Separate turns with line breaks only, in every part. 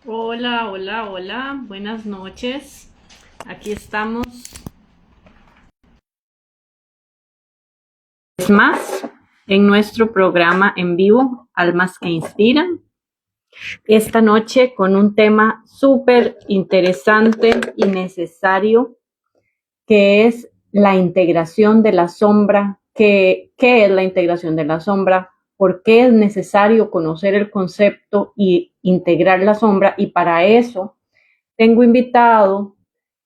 Hola, hola, hola, buenas noches. Aquí estamos. Es más, en nuestro programa en vivo, Almas que Inspiran. Esta noche con un tema súper interesante y necesario, que es la integración de la sombra. ¿Qué es la integración de la sombra? ¿Por qué es necesario conocer el concepto y integrar la sombra? Y para eso tengo invitado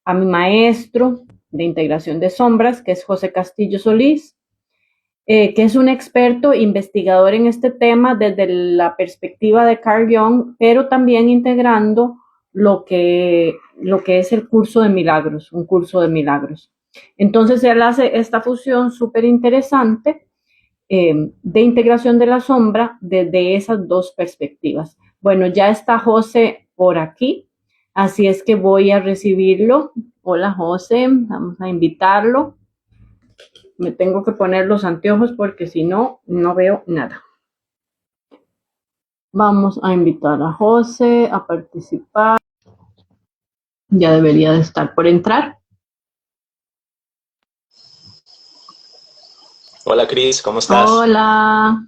a mi maestro de integración de sombras, que es José Castillo Solís, que es un experto investigador en este tema desde la perspectiva de Carl Jung, pero también integrando lo que es el curso de milagros, un curso de milagros. Entonces él hace esta fusión súper interesante de integración de la sombra desde esas dos perspectivas. Bueno, ya está José por aquí, así es que voy a recibirlo. Hola José, vamos a invitarlo. Me tengo que poner los anteojos porque si no, no veo nada. Vamos a invitar a José a participar. Ya debería de estar por entrar.
Hola Cris, ¿cómo estás?
Hola,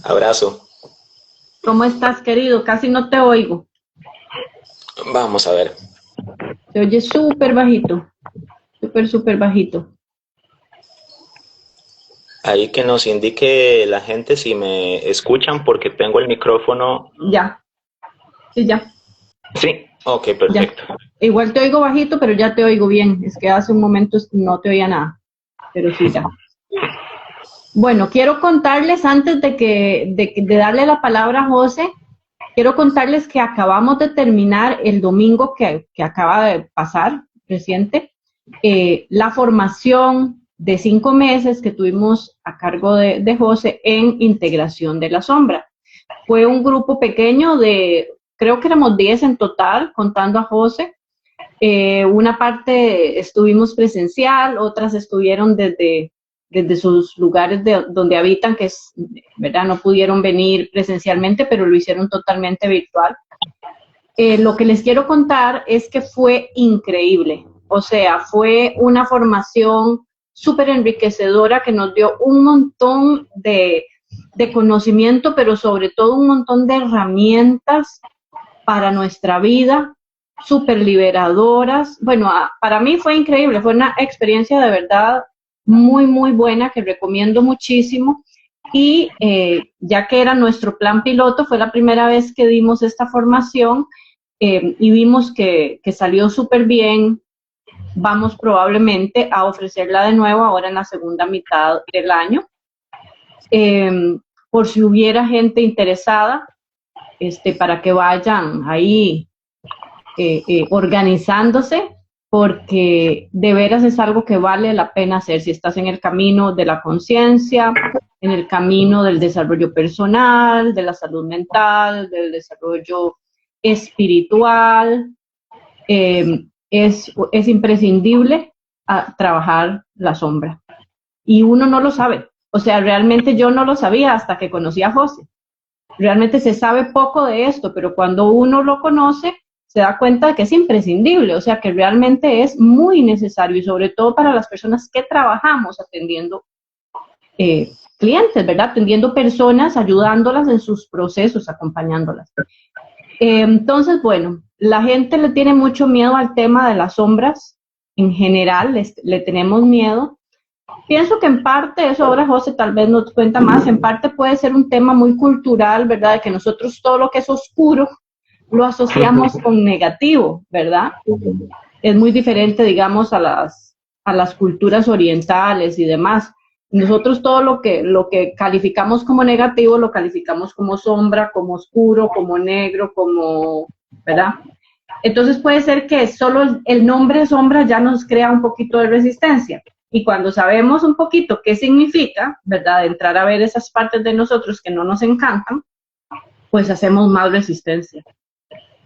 Abrazo.
¿cómo estás, querido? Casi no te oigo.
Vamos a ver.
Se oye súper bajito, súper, súper bajito.
Ahí que nos indique la gente si me escuchan porque tengo el micrófono.
Ya, sí, ya.
Sí, ok,
Ya.
perfecto.
Igual te oigo bajito, pero ya te oigo bien. Es que hace un momento no te oía nada, pero sí, ya. Bueno, quiero contarles antes de darle la palabra a José, quiero contarles que acabamos de terminar el domingo que acaba de pasar, reciente, la formación de 5 meses que tuvimos a cargo de José en integración de la sombra. Fue un grupo pequeño de, creo que éramos 10 en total, contando a José. Una parte estuvimos presencial, otras estuvieron desde sus lugares donde habitan, que es, ¿verdad? No pudieron venir presencialmente, pero lo hicieron totalmente virtual. Lo que les quiero contar es que fue increíble. O sea, fue una formación súper enriquecedora que nos dio un montón de conocimiento, pero sobre todo un montón de herramientas para nuestra vida, súper liberadoras. Bueno, para mí fue increíble, fue una experiencia de verdad muy, muy buena que recomiendo muchísimo. Y ya que era nuestro plan piloto, fue la primera vez que dimos esta formación y vimos que salió súper bien. Vamos probablemente a ofrecerla de nuevo ahora en la segunda mitad del año. Por si hubiera gente interesada, para que vayan ahí organizándose, porque de veras es algo que vale la pena hacer si estás en el camino de la conciencia, en el camino del desarrollo personal, de la salud mental, del desarrollo espiritual. Es imprescindible trabajar la sombra. Y uno no lo sabe. O sea, realmente yo no lo sabía hasta que conocí a José. Realmente se sabe poco de esto, pero cuando uno lo conoce, se da cuenta de que es imprescindible, o sea, que realmente es muy necesario y sobre todo para las personas que trabajamos atendiendo clientes, ¿verdad? Atendiendo personas, ayudándolas en sus procesos, acompañándolas. Entonces, bueno, la gente le tiene mucho miedo al tema de las sombras, en general, le tenemos miedo. Pienso que en parte, eso ahora José tal vez nos cuenta más, en parte puede ser un tema muy cultural, ¿verdad? De que nosotros todo lo que es oscuro lo asociamos con negativo, ¿verdad? Es muy diferente, digamos, a las culturas orientales y demás. Nosotros todo lo que calificamos como negativo lo calificamos como sombra, como oscuro, como negro, como, ¿verdad? Entonces puede ser que solo el nombre sombra ya nos crea un poquito de resistencia. Y cuando sabemos un poquito qué significa, ¿verdad? De entrar a ver esas partes de nosotros que no nos encantan, pues hacemos más resistencia.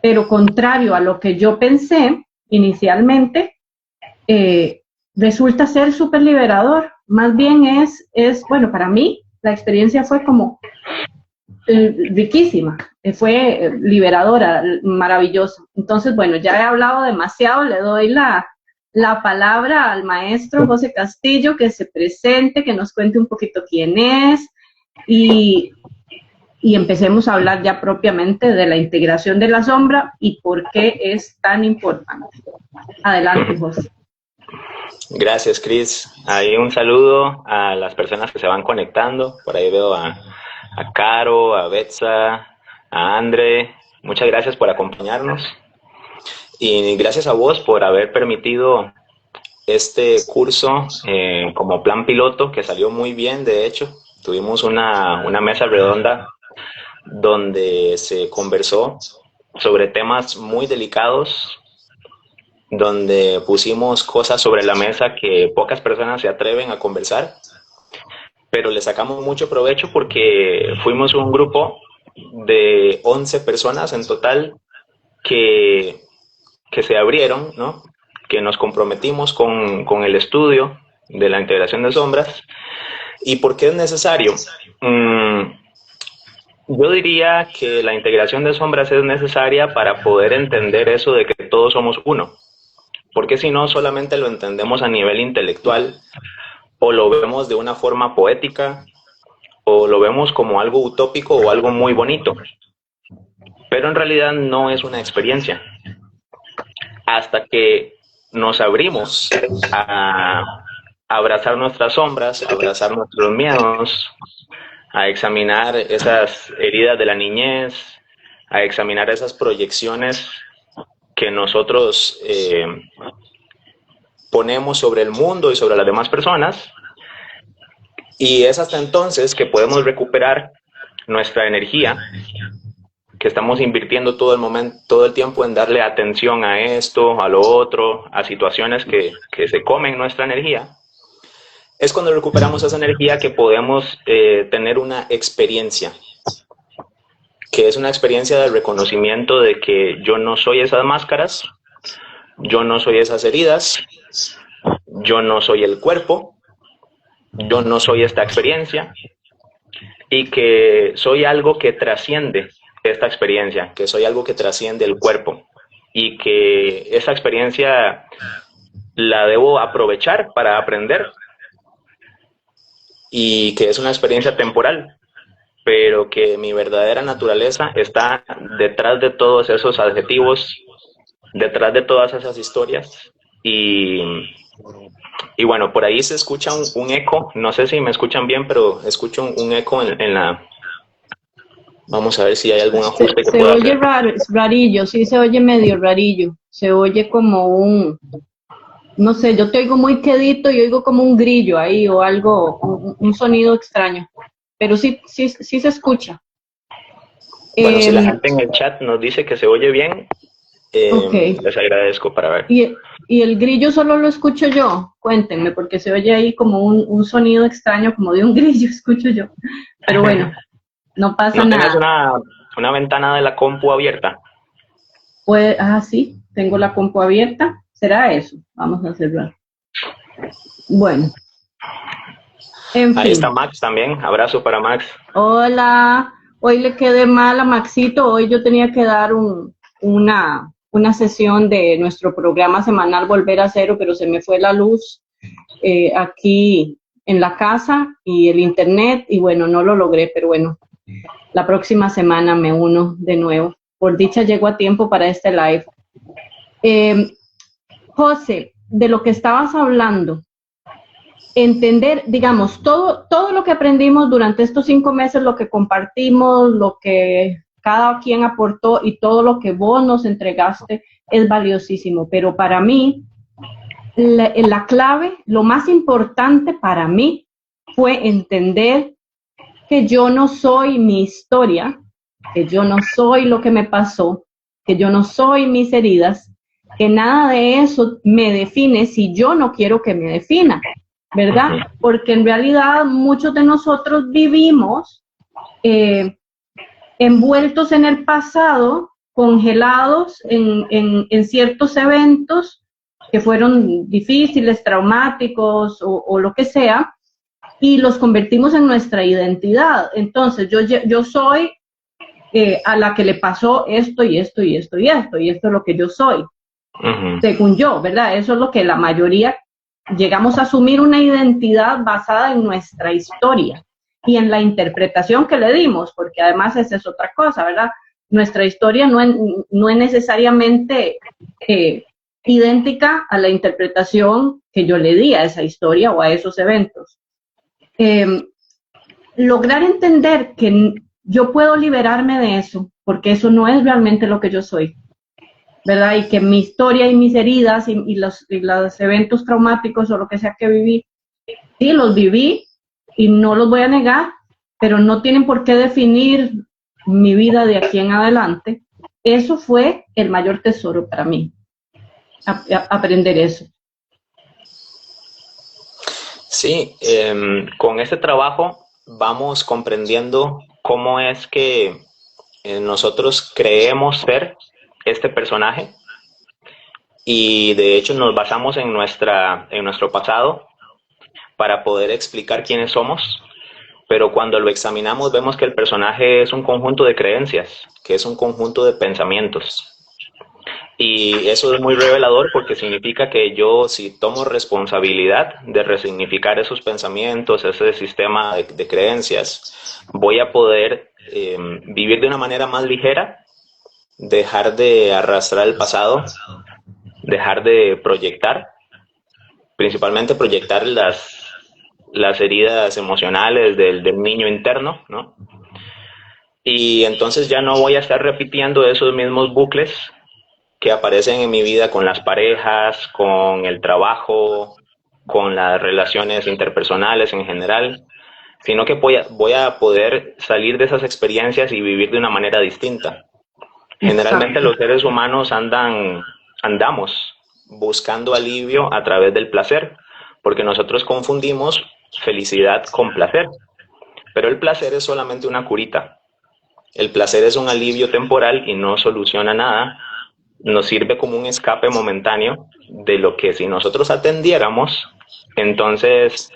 Pero contrario a lo que yo pensé inicialmente, eh, resulta ser súper liberador. Más bien bueno, para mí la experiencia fue como riquísima, fue liberadora, maravillosa. Entonces, bueno, ya he hablado demasiado, le doy la palabra al maestro José Castillo, que se presente, que nos cuente un poquito quién es y empecemos a hablar ya propiamente de la integración de la sombra y por qué es tan importante. Adelante, José.
Gracias, Cris. Ahí un saludo a las personas que se van conectando. Por ahí veo a Caro, a Betsa, a Andre. Muchas gracias por acompañarnos. Y gracias a vos por haber permitido este curso como plan piloto, que salió muy bien, de hecho. Tuvimos una mesa redonda donde se conversó sobre temas muy delicados, donde pusimos cosas sobre la mesa que pocas personas se atreven a conversar, pero le sacamos mucho provecho porque fuimos un grupo de 11 personas en total que se abrieron, ¿no? Que nos comprometimos con el estudio de la integración de sombras. ¿Y por qué es necesario? Yo diría que la integración de sombras es necesaria para poder entender eso de que todos somos uno. Porque si no, solamente lo entendemos a nivel intelectual, o lo vemos de una forma poética, o lo vemos como algo utópico o algo muy bonito. Pero en realidad no es una experiencia. Hasta que nos abrimos a abrazar nuestras sombras, a abrazar nuestros miedos, a examinar esas heridas de la niñez, a examinar esas proyecciones que nosotros ponemos sobre el mundo y sobre las demás personas, y es hasta entonces que podemos recuperar nuestra energía, que estamos invirtiendo todo el tiempo en darle atención a esto, a lo otro, a situaciones que se comen nuestra energía. Es cuando recuperamos esa energía que podemos tener una experiencia, que es una experiencia de reconocimiento de que yo no soy esas máscaras, yo no soy esas heridas, yo no soy el cuerpo, yo no soy esta experiencia, y que soy algo que trasciende esta experiencia, que soy algo que trasciende el cuerpo, y que esa experiencia la debo aprovechar para aprender, y que es una experiencia temporal, pero que mi verdadera naturaleza está detrás de todos esos adjetivos, detrás de todas esas historias. Y bueno, por ahí se escucha un eco, no sé si me escuchan bien, pero escucho un eco en la... Vamos a ver si hay algún ajuste que pueda hacer.
Se oye rarillo, sí se oye medio rarillo, se oye como un... No sé, yo te oigo muy quedito y oigo como un grillo ahí o algo, un sonido extraño, pero sí se escucha.
Bueno, si la gente en el chat nos dice que se oye bien, okay, les agradezco para ver.
¿Y el grillo solo lo escucho yo? Cuéntenme, porque se oye ahí como un sonido extraño, como de un grillo, escucho yo. Pero bueno, no pasa nada.
¿No tienes una ventana de la compu abierta?
Pues, sí, tengo la compu abierta. ¿Será eso? Vamos a cerrar. Bueno. En
ahí
fin.
está Max también. Abrazo para Max.
Hola. Hoy le quedé mal a Maxito. Hoy yo tenía que dar una sesión de nuestro programa semanal Volver a Cero, pero se me fue la luz aquí en la casa y el internet, y bueno, no lo logré, pero bueno, la próxima semana me uno de nuevo. Por dicha llego a tiempo para este live. José, de lo que estabas hablando, entender, digamos, todo lo que aprendimos durante estos 5 meses, lo que compartimos, lo que cada quien aportó y todo lo que vos nos entregaste es valiosísimo, pero para mí, la clave, lo más importante para mí fue entender que yo no soy mi historia, que yo no soy lo que me pasó, que yo no soy mis heridas, que nada de eso me define si yo no quiero que me defina, ¿verdad? Porque en realidad muchos de nosotros vivimos envueltos en el pasado, congelados en ciertos eventos que fueron difíciles, traumáticos o lo que sea, y los convertimos en nuestra identidad. Entonces, yo soy a la que le pasó esto y esto y esto y esto, y esto es lo que yo soy, según yo, ¿verdad? Eso es lo que la mayoría llegamos a asumir, una identidad basada en nuestra historia y en la interpretación que le dimos, porque además esa es otra cosa, ¿verdad? Nuestra historia no es necesariamente idéntica a la interpretación que yo le di a esa historia o a esos eventos. Lograr entender que yo puedo liberarme de eso, porque eso no es realmente lo que yo soy, ¿verdad? Y que mi historia y mis heridas y los eventos traumáticos o lo que sea que viví, sí, los viví y no los voy a negar, pero no tienen por qué definir mi vida de aquí en adelante. Eso fue el mayor tesoro para mí, aprender eso.
Sí, con este trabajo vamos comprendiendo cómo es que nosotros creemos ser este personaje, y de hecho nos basamos en nuestro pasado para poder explicar quiénes somos, pero cuando lo examinamos vemos que el personaje es un conjunto de creencias, que es un conjunto de pensamientos. Y eso es muy revelador porque significa que yo, si tomo responsabilidad de resignificar esos pensamientos, ese sistema de creencias, voy a poder vivir de una manera más ligera, dejar de arrastrar el pasado, dejar de proyectar, principalmente proyectar las heridas emocionales del niño interno, ¿no? Y entonces ya no voy a estar repitiendo esos mismos bucles que aparecen en mi vida con las parejas, con el trabajo, con las relaciones interpersonales en general, sino que voy a poder salir de esas experiencias y vivir de una manera distinta. Generalmente los seres humanos andamos buscando alivio a través del placer, porque nosotros confundimos felicidad con placer, pero el placer es solamente una curita. El placer es un alivio temporal y no soluciona nada. Nos sirve como un escape momentáneo de lo que si nosotros atendiéramos, entonces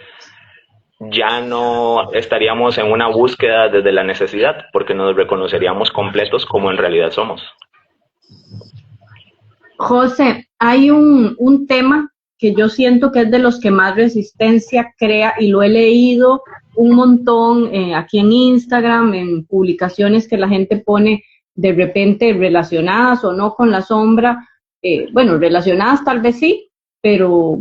ya no estaríamos en una búsqueda desde la necesidad, porque nos reconoceríamos completos como en realidad somos.
José, hay un tema que yo siento que es de los que más resistencia crea, y lo he leído un montón aquí en Instagram, en publicaciones que la gente pone de repente relacionadas o no con la sombra, bueno, relacionadas tal vez sí, pero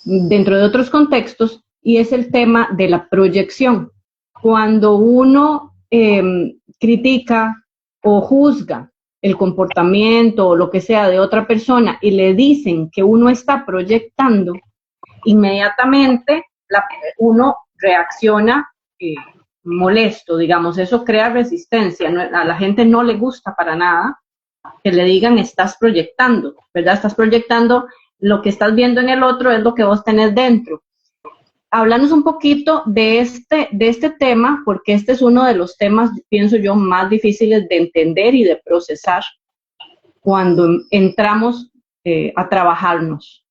dentro de otros contextos, y es el tema de la proyección. Cuando uno critica o juzga el comportamiento o lo que sea de otra persona y le dicen que uno está proyectando, inmediatamente uno reacciona molesto, digamos, eso crea resistencia, a la gente no le gusta para nada que le digan estás proyectando, ¿verdad? Estás proyectando, lo que estás viendo en el otro es lo que vos tenés dentro. Háblanos un poquito de este tema, porque este es uno de los temas, pienso yo, más difíciles de entender y de procesar cuando entramos a trabajarnos.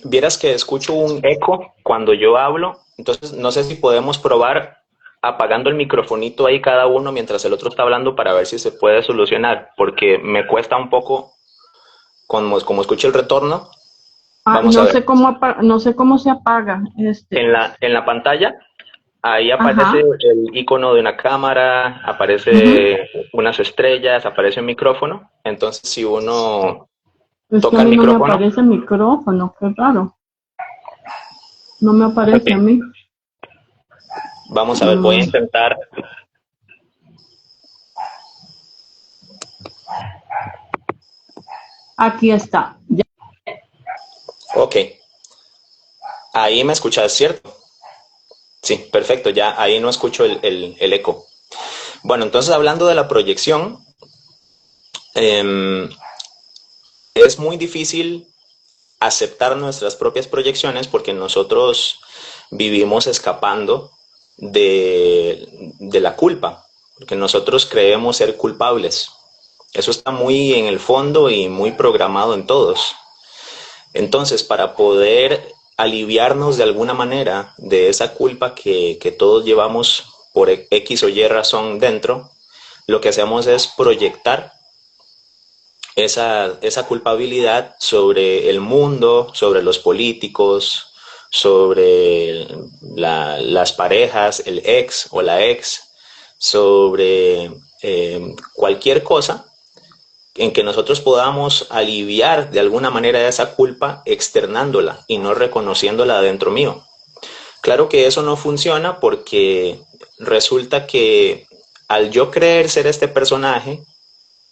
Vieras que escucho un eco cuando yo hablo, entonces no sé si podemos probar apagando el microfonito ahí cada uno mientras el otro está hablando para ver si se puede solucionar, porque me cuesta un poco, como escucho el retorno.
No sé cómo se apaga.
En la pantalla, ahí aparece el icono de una cámara, aparece unas estrellas, aparece un micrófono. Entonces, si uno toca el micrófono...
No me aparece el micrófono, qué raro. No me aparece a mí.
Vamos a ver, voy a intentar...
Aquí está. Ya.
Ok. Ahí me escuchas, ¿cierto? Sí, perfecto, ya ahí no escucho el eco. Bueno, entonces hablando de la proyección, es muy difícil aceptar nuestras propias proyecciones porque nosotros vivimos escapando de la culpa, porque nosotros creemos ser culpables. Eso está muy en el fondo y muy programado en todos. Entonces, para poder aliviarnos de alguna manera de esa culpa que todos llevamos por X o Y razón dentro, lo que hacemos es proyectar esa culpabilidad sobre el mundo, sobre los políticos, sobre las parejas, el ex o la ex, sobre cualquier cosa en que nosotros podamos aliviar de alguna manera esa culpa externándola y no reconociéndola dentro mío. Claro que eso no funciona porque resulta que al yo creer ser este personaje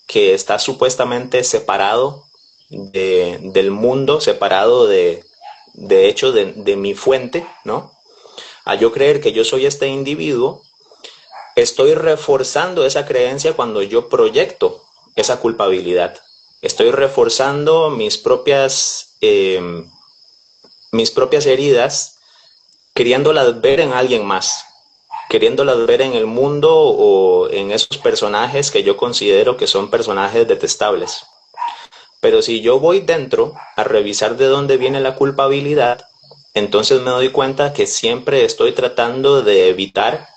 que está supuestamente separado del mundo, separado de hecho de mi fuente, ¿no? Al yo creer que yo soy este individuo, estoy reforzando esa creencia cuando yo proyecto esa culpabilidad. Estoy reforzando mis propias heridas, queriéndolas ver en alguien más, queriéndolas ver en el mundo o en esos personajes que yo considero que son personajes detestables. Pero si yo voy dentro a revisar de dónde viene la culpabilidad, entonces me doy cuenta que siempre estoy tratando de evitar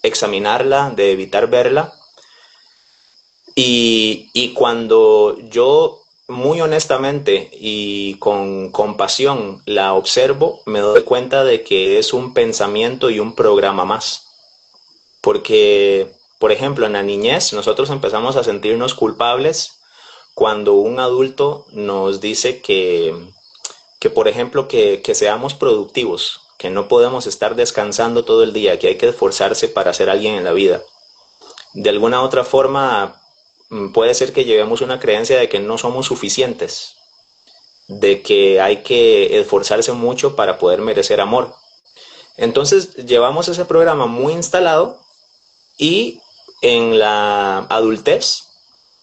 examinarla, de evitar verla. Y cuando yo muy honestamente y con compasión la observo, me doy cuenta de que es un pensamiento y un programa más. Porque, por ejemplo, en la niñez nosotros empezamos a sentirnos culpables cuando un adulto nos dice que por ejemplo, que seamos productivos, que no podemos estar descansando todo el día, que hay que esforzarse para ser alguien en la vida. De alguna otra forma, puede ser que llevemos una creencia de que no somos suficientes, de que hay que esforzarse mucho para poder merecer amor. Entonces, llevamos ese programa muy instalado y en la adultez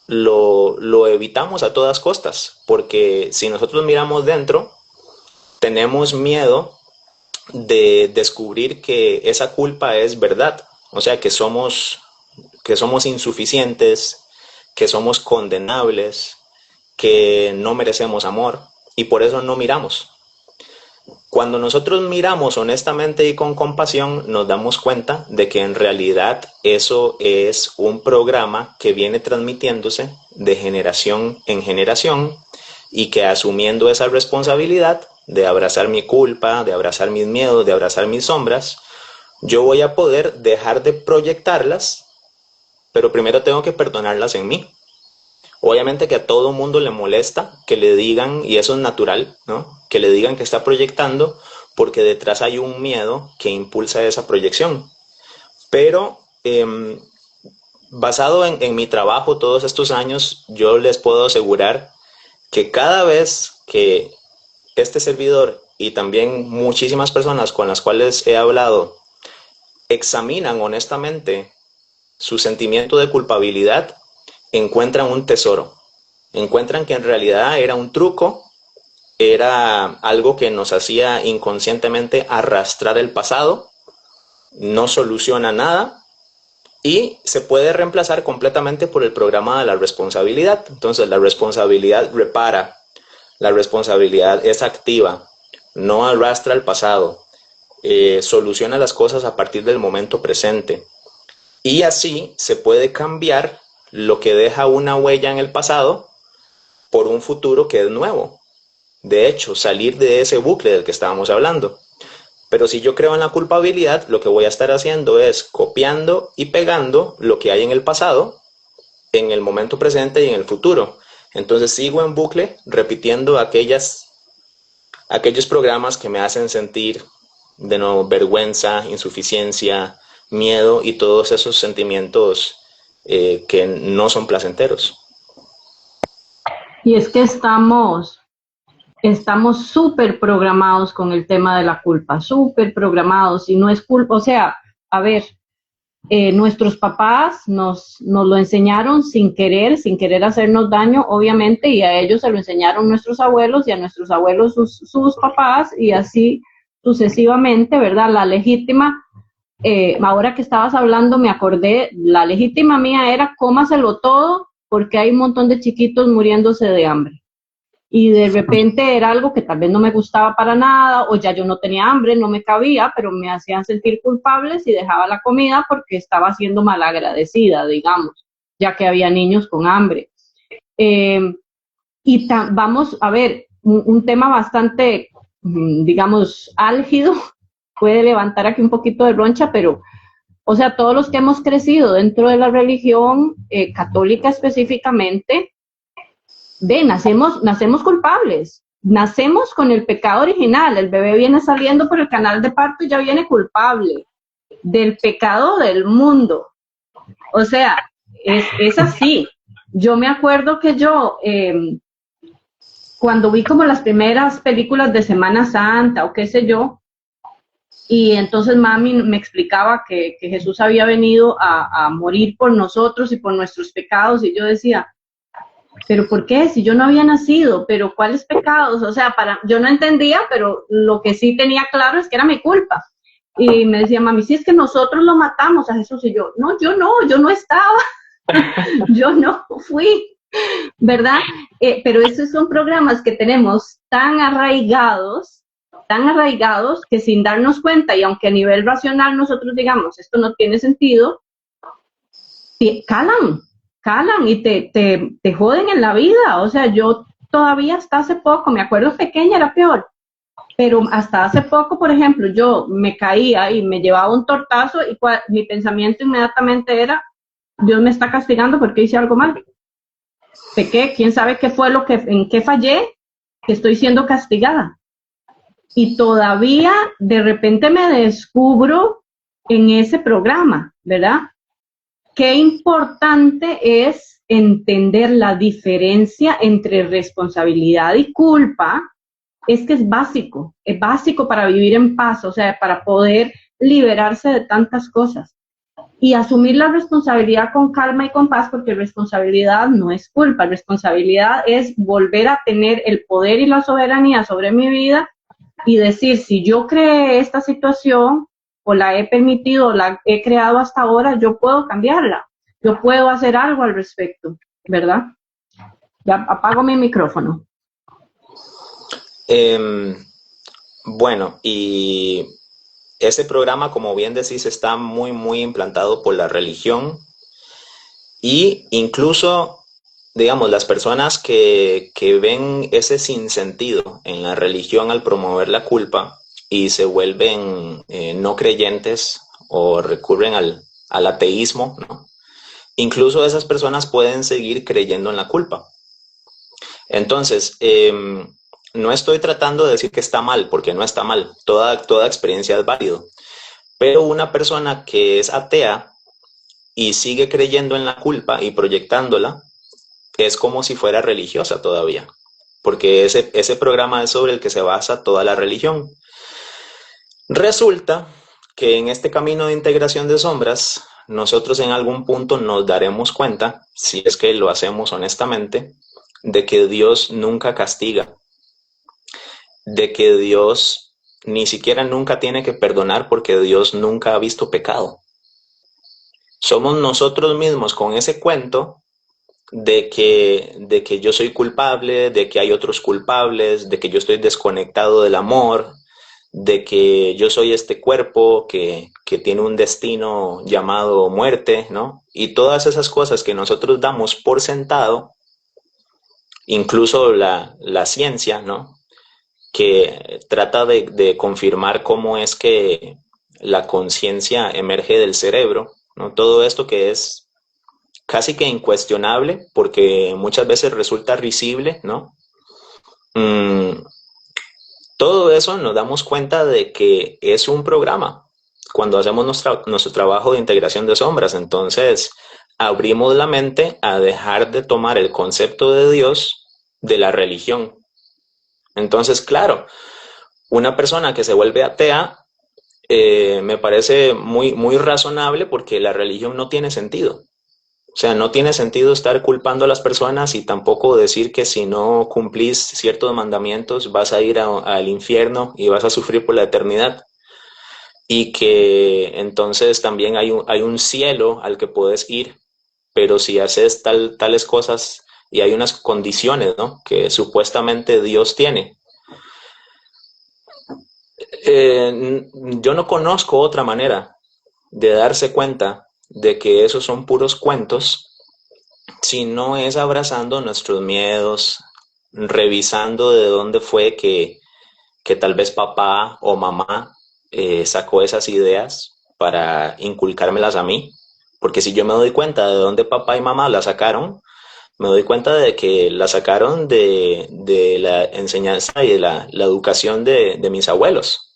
lo evitamos a todas costas, porque si nosotros miramos dentro, tenemos miedo de descubrir que esa culpa es verdad, o sea, que somos insuficientes, que somos condenables, que no merecemos amor y por eso no miramos. Cuando nosotros miramos honestamente y con compasión, nos damos cuenta de que en realidad eso es un programa que viene transmitiéndose de generación en generación y que asumiendo esa responsabilidad de abrazar mi culpa, de abrazar mis miedos, de abrazar mis sombras, yo voy a poder dejar de proyectarlas, pero primero tengo que perdonarlas en mí. Obviamente que a todo mundo le molesta que le digan, y eso es natural, ¿no? Que le digan que está proyectando, porque detrás hay un miedo que impulsa esa proyección. Pero basado en mi trabajo todos estos años, yo les puedo asegurar que cada vez que este servidor y también muchísimas personas con las cuales he hablado examinan honestamente su sentimiento de culpabilidad, encuentran un tesoro. Encuentran que en realidad era un truco, era algo que nos hacía inconscientemente arrastrar el pasado, no soluciona nada y se puede reemplazar completamente por el programa de la responsabilidad. Entonces la responsabilidad repara, la responsabilidad es activa, no arrastra el pasado, soluciona las cosas a partir del momento presente. Y así se puede cambiar lo que deja una huella en el pasado por un futuro que es nuevo. De hecho, salir de ese bucle del que estábamos hablando. Pero si yo creo en la culpabilidad, lo que voy a estar haciendo es copiando y pegando lo que hay en el pasado, en el momento presente y en el futuro. Entonces sigo en bucle repitiendo aquellos programas que me hacen sentir de nuevo vergüenza, insuficiencia, miedo y todos esos sentimientos que no son placenteros.
Y es que estamos súper programados con el tema de la culpa, súper programados, y no es culpa, o sea, a ver, nuestros papás nos lo enseñaron sin querer hacernos daño, obviamente, y a ellos se lo enseñaron nuestros abuelos, y a nuestros abuelos sus papás, y así sucesivamente, ¿verdad? La legítima, ahora que estabas hablando me acordé, la legítima mía era cómaselo todo, porque hay un montón de chiquitos muriéndose de hambre. y de repente era algo que tal vez no me gustaba para nada, o ya yo no tenía hambre, no me cabía, pero me hacían sentir culpable si dejaba la comida porque estaba siendo malagradecida, digamos, ya que había niños con hambre. Vamos a ver, un tema bastante, digamos, álgido, puede levantar aquí un poquito de roncha, pero, o sea, todos los que hemos crecido dentro de la religión católica específicamente, nacemos culpables, nacemos con el pecado original, el bebé viene saliendo por el canal de parto y ya viene culpable del pecado del mundo. O sea, es así. Yo me acuerdo que yo, cuando vi como las primeras películas de Semana Santa o qué sé yo, y entonces mami me explicaba que Jesús había venido a morir por nosotros y por nuestros pecados, y yo decía, ¿pero por qué? Si yo no había nacido, ¿pero cuáles pecados? O sea, yo no entendía, pero lo que sí tenía claro es que era mi culpa. Y me decía, mami, si es que nosotros lo matamos a Jesús, y yo no estaba, yo no fui, ¿verdad? Pero esos son programas que tenemos tan arraigados que sin darnos cuenta, y aunque a nivel racional nosotros digamos, esto no tiene sentido, calan y te joden en la vida. O sea, yo todavía hasta hace poco, me acuerdo pequeña era peor, pero hasta hace poco, por ejemplo, yo me caía y me llevaba un tortazo y mi pensamiento inmediatamente era, Dios me está castigando porque hice algo mal. Pequé, quién sabe qué fue en qué fallé, que estoy siendo castigada. Y todavía de repente me descubro en ese programa, ¿verdad? Qué importante es entender la diferencia entre responsabilidad y culpa. Es que es básico para vivir en paz, o sea, para poder liberarse de tantas cosas. Y asumir la responsabilidad con calma y con paz, porque responsabilidad no es culpa, responsabilidad es volver a tener el poder y la soberanía sobre mi vida y decir, si yo creé esta situación o la he permitido, la he creado hasta ahora, yo puedo cambiarla, yo puedo hacer algo al respecto, ¿verdad? Ya apago mi micrófono.
Bueno, y ese programa, como bien decís, está muy, muy implantado por la religión, y incluso, digamos, las personas que ven ese sinsentido en la religión al promover la culpa y se vuelven no creyentes o recurren al ateísmo, ¿no? Incluso esas personas pueden seguir creyendo en la culpa. Entonces, no estoy tratando de decir que está mal, porque no está mal, toda experiencia es válido, pero una persona que es atea y sigue creyendo en la culpa y proyectándola, es como si fuera religiosa todavía, porque ese programa es sobre el que se basa toda la religión. Resulta que en este camino de integración de sombras, nosotros en algún punto nos daremos cuenta, si es que lo hacemos honestamente, de que Dios nunca castiga, de que Dios ni siquiera nunca tiene que perdonar, porque Dios nunca ha visto pecado. Somos nosotros mismos con ese cuento de que yo soy culpable, de que hay otros culpables, de que yo estoy desconectado del amor, de que yo soy este cuerpo que tiene un destino llamado muerte, ¿no? Y todas esas cosas que nosotros damos por sentado, incluso la ciencia, ¿no? Que trata de confirmar cómo es que la conciencia emerge del cerebro, ¿no? Todo esto que es casi que incuestionable, porque muchas veces resulta risible, ¿no? Todo eso nos damos cuenta de que es un programa cuando hacemos nuestro trabajo de integración de sombras. Entonces, abrimos la mente a dejar de tomar el concepto de Dios de la religión. Entonces, claro, una persona que se vuelve atea me parece muy, muy razonable, porque la religión no tiene sentido. O sea, no tiene sentido estar culpando a las personas y tampoco decir que si no cumplís ciertos mandamientos vas a ir al infierno y vas a sufrir por la eternidad. Y que entonces también hay un cielo al que puedes ir, pero si haces tales cosas y hay unas condiciones, ¿no?, que supuestamente Dios tiene. Yo no conozco otra manera de darse cuenta de que esos son puros cuentos si no es abrazando nuestros miedos, revisando de dónde fue que tal vez papá o mamá sacó esas ideas para inculcármelas a mí. Porque si yo me doy cuenta de dónde papá y mamá las sacaron, me doy cuenta de que las sacaron de la enseñanza y de la educación de mis abuelos.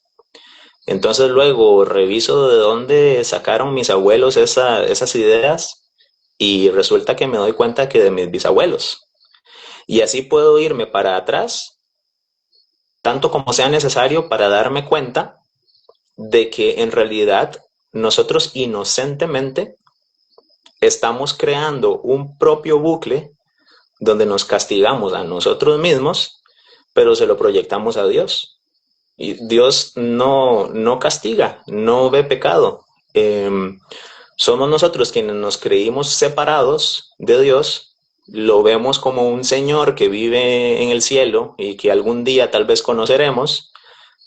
Entonces luego reviso de dónde sacaron mis abuelos esas ideas y resulta que me doy cuenta que de mis bisabuelos. Y así puedo irme para atrás, tanto como sea necesario, para darme cuenta de que en realidad nosotros inocentemente estamos creando un propio bucle donde nos castigamos a nosotros mismos, pero se lo proyectamos a Dios. Y Dios no castiga, no ve pecado. Somos nosotros quienes nos creímos separados de Dios, lo vemos como un Señor que vive en el cielo y que algún día tal vez conoceremos,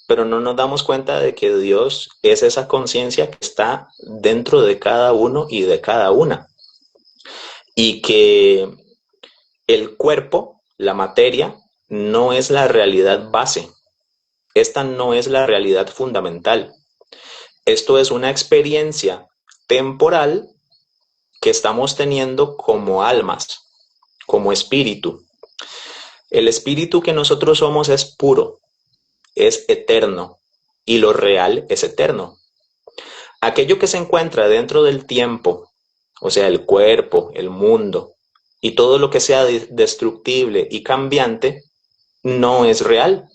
pero no nos damos cuenta de que Dios es esa conciencia que está dentro de cada uno y de cada una. Y que el cuerpo, la materia, no es la realidad base. Esta no es la realidad fundamental. Esto es una experiencia temporal que estamos teniendo como almas, como espíritu. El espíritu que nosotros somos es puro, es eterno, y lo real es eterno. Aquello que se encuentra dentro del tiempo, o sea, el cuerpo, el mundo, y todo lo que sea destructible y cambiante, no es real.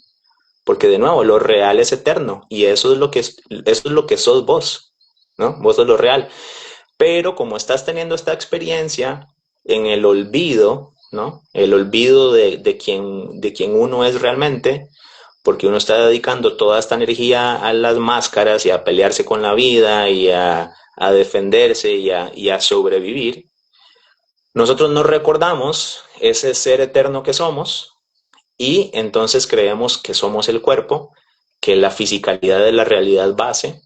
Porque de nuevo, lo real es eterno y eso es lo que sos vos, ¿no? Vos sos lo real. Pero como estás teniendo esta experiencia en el olvido, ¿no? El olvido de quién uno es realmente, porque uno está dedicando toda esta energía a las máscaras y a pelearse con la vida y a defenderse y a sobrevivir. Nosotros no recordamos ese ser eterno que somos. Y entonces creemos que somos el cuerpo, que la fisicalidad es la realidad base,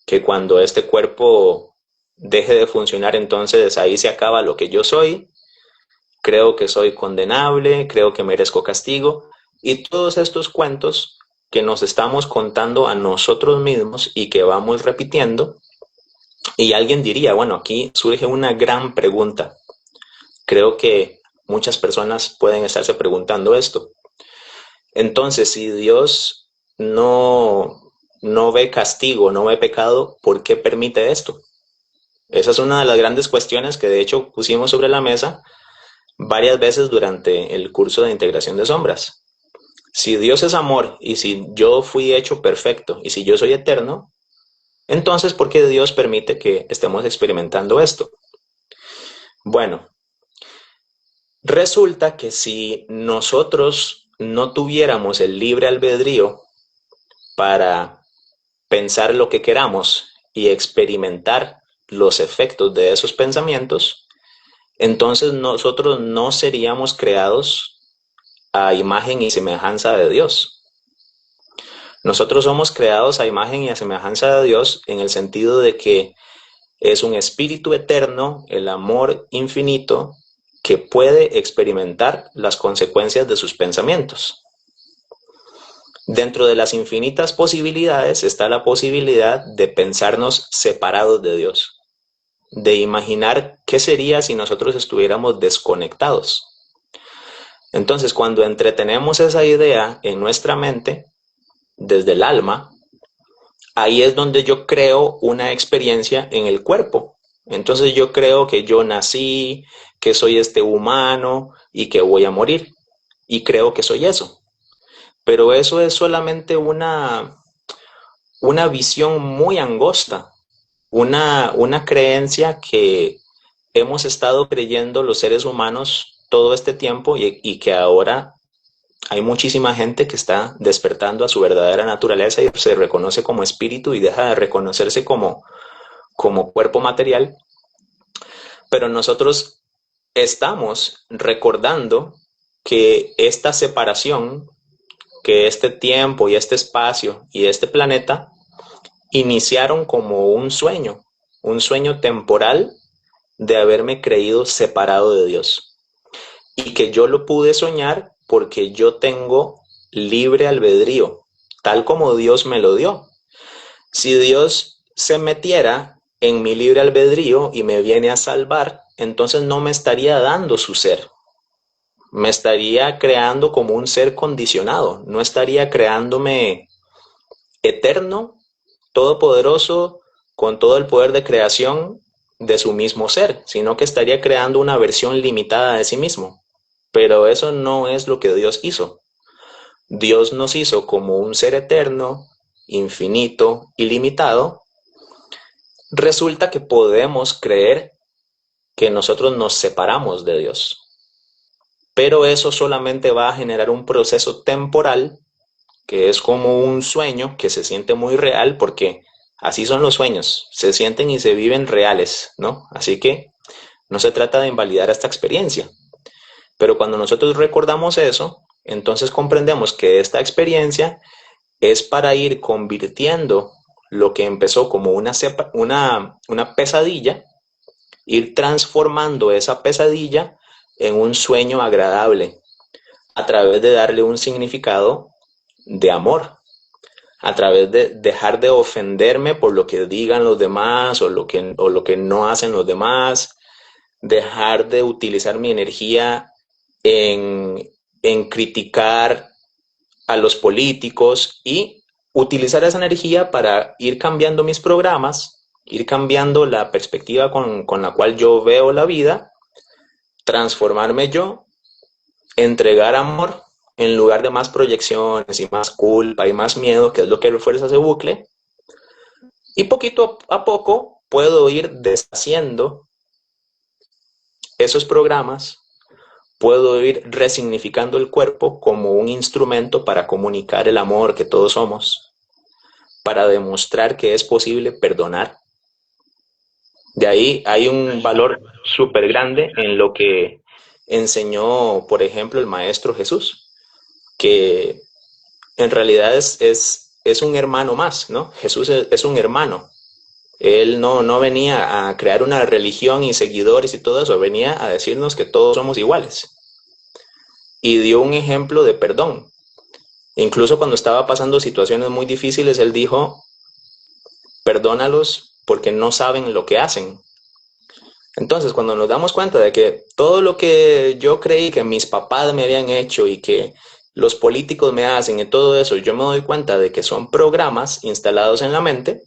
que cuando este cuerpo deje de funcionar, entonces ahí se acaba lo que yo soy, creo que soy condenable, creo que merezco castigo, y todos estos cuentos que nos estamos contando a nosotros mismos y que vamos repitiendo, y alguien diría, bueno, aquí surge una gran pregunta. Creo que muchas personas pueden estarse preguntando esto. Entonces, si Dios no ve castigo, no ve pecado, ¿por qué permite esto? Esa es una de las grandes cuestiones que de hecho pusimos sobre la mesa varias veces durante el curso de integración de sombras. Si Dios es amor y si yo fui hecho perfecto y si yo soy eterno, entonces ¿por qué Dios permite que estemos experimentando esto? Bueno, resulta que si nosotros no tuviéramos el libre albedrío para pensar lo que queramos y experimentar los efectos de esos pensamientos, entonces nosotros no seríamos creados a imagen y semejanza de Dios. Nosotros somos creados a imagen y a semejanza de Dios en el sentido de que es un espíritu eterno, el amor infinito, que puede experimentar las consecuencias de sus pensamientos. Dentro de las infinitas posibilidades está la posibilidad de pensarnos separados de Dios, de imaginar qué sería si nosotros estuviéramos desconectados. Entonces, cuando entretenemos esa idea en nuestra mente, desde el alma, ahí es donde yo creo una experiencia en el cuerpo. Entonces yo creo que yo nací, que soy este humano y que voy a morir. Y creo que soy eso. Pero eso es solamente una visión muy angosta, una creencia que hemos estado creyendo los seres humanos todo este tiempo y que ahora hay muchísima gente que está despertando a su verdadera naturaleza y se reconoce como espíritu y deja de reconocerse como cuerpo material. Pero nosotros estamos recordando que esta separación, que este tiempo y este espacio y este planeta iniciaron como un sueño temporal de haberme creído separado de Dios. Y que yo lo pude soñar porque yo tengo libre albedrío, tal como Dios me lo dio. Si Dios se metiera en mi libre albedrío y me viene a salvar, entonces no me estaría dando su ser. Me estaría creando como un ser condicionado, no estaría creándome eterno, todopoderoso, con todo el poder de creación de su mismo ser, sino que estaría creando una versión limitada de sí mismo. Pero eso no es lo que Dios hizo. Dios nos hizo como un ser eterno, infinito, ilimitado. Resulta que podemos creer que nosotros nos separamos de Dios. Pero eso solamente va a generar un proceso temporal que es como un sueño que se siente muy real, porque así son los sueños, se sienten y se viven reales, ¿no? Así que no se trata de invalidar esta experiencia. Pero cuando nosotros recordamos eso, entonces comprendemos que esta experiencia es para ir convirtiendo lo que empezó como una pesadilla, ir transformando esa pesadilla en un sueño agradable, a través de darle un significado de amor, a través de dejar de ofenderme por lo que digan los demás o lo que no hacen los demás, dejar de utilizar mi energía en criticar a los políticos y utilizar esa energía para ir cambiando mis programas, ir cambiando la perspectiva con la cual yo veo la vida, transformarme yo, entregar amor en lugar de más proyecciones y más culpa y más miedo, que es lo que refuerza ese bucle. Y poquito a poco puedo ir deshaciendo esos programas, puedo ir resignificando el cuerpo como un instrumento para comunicar el amor que todos somos, para demostrar que es posible perdonar. De ahí hay un valor súper grande en lo que enseñó, por ejemplo, el Maestro Jesús, que en realidad es un hermano más, ¿no? Jesús es un hermano. Él no venía a crear una religión y seguidores y todo eso, venía a decirnos que todos somos iguales. Y dio un ejemplo de perdón. Incluso cuando estaba pasando situaciones muy difíciles, él dijo, perdónalos porque no saben lo que hacen. Entonces, cuando nos damos cuenta de que todo lo que yo creí que mis papás me habían hecho y que los políticos me hacen y todo eso, yo me doy cuenta de que son programas instalados en la mente,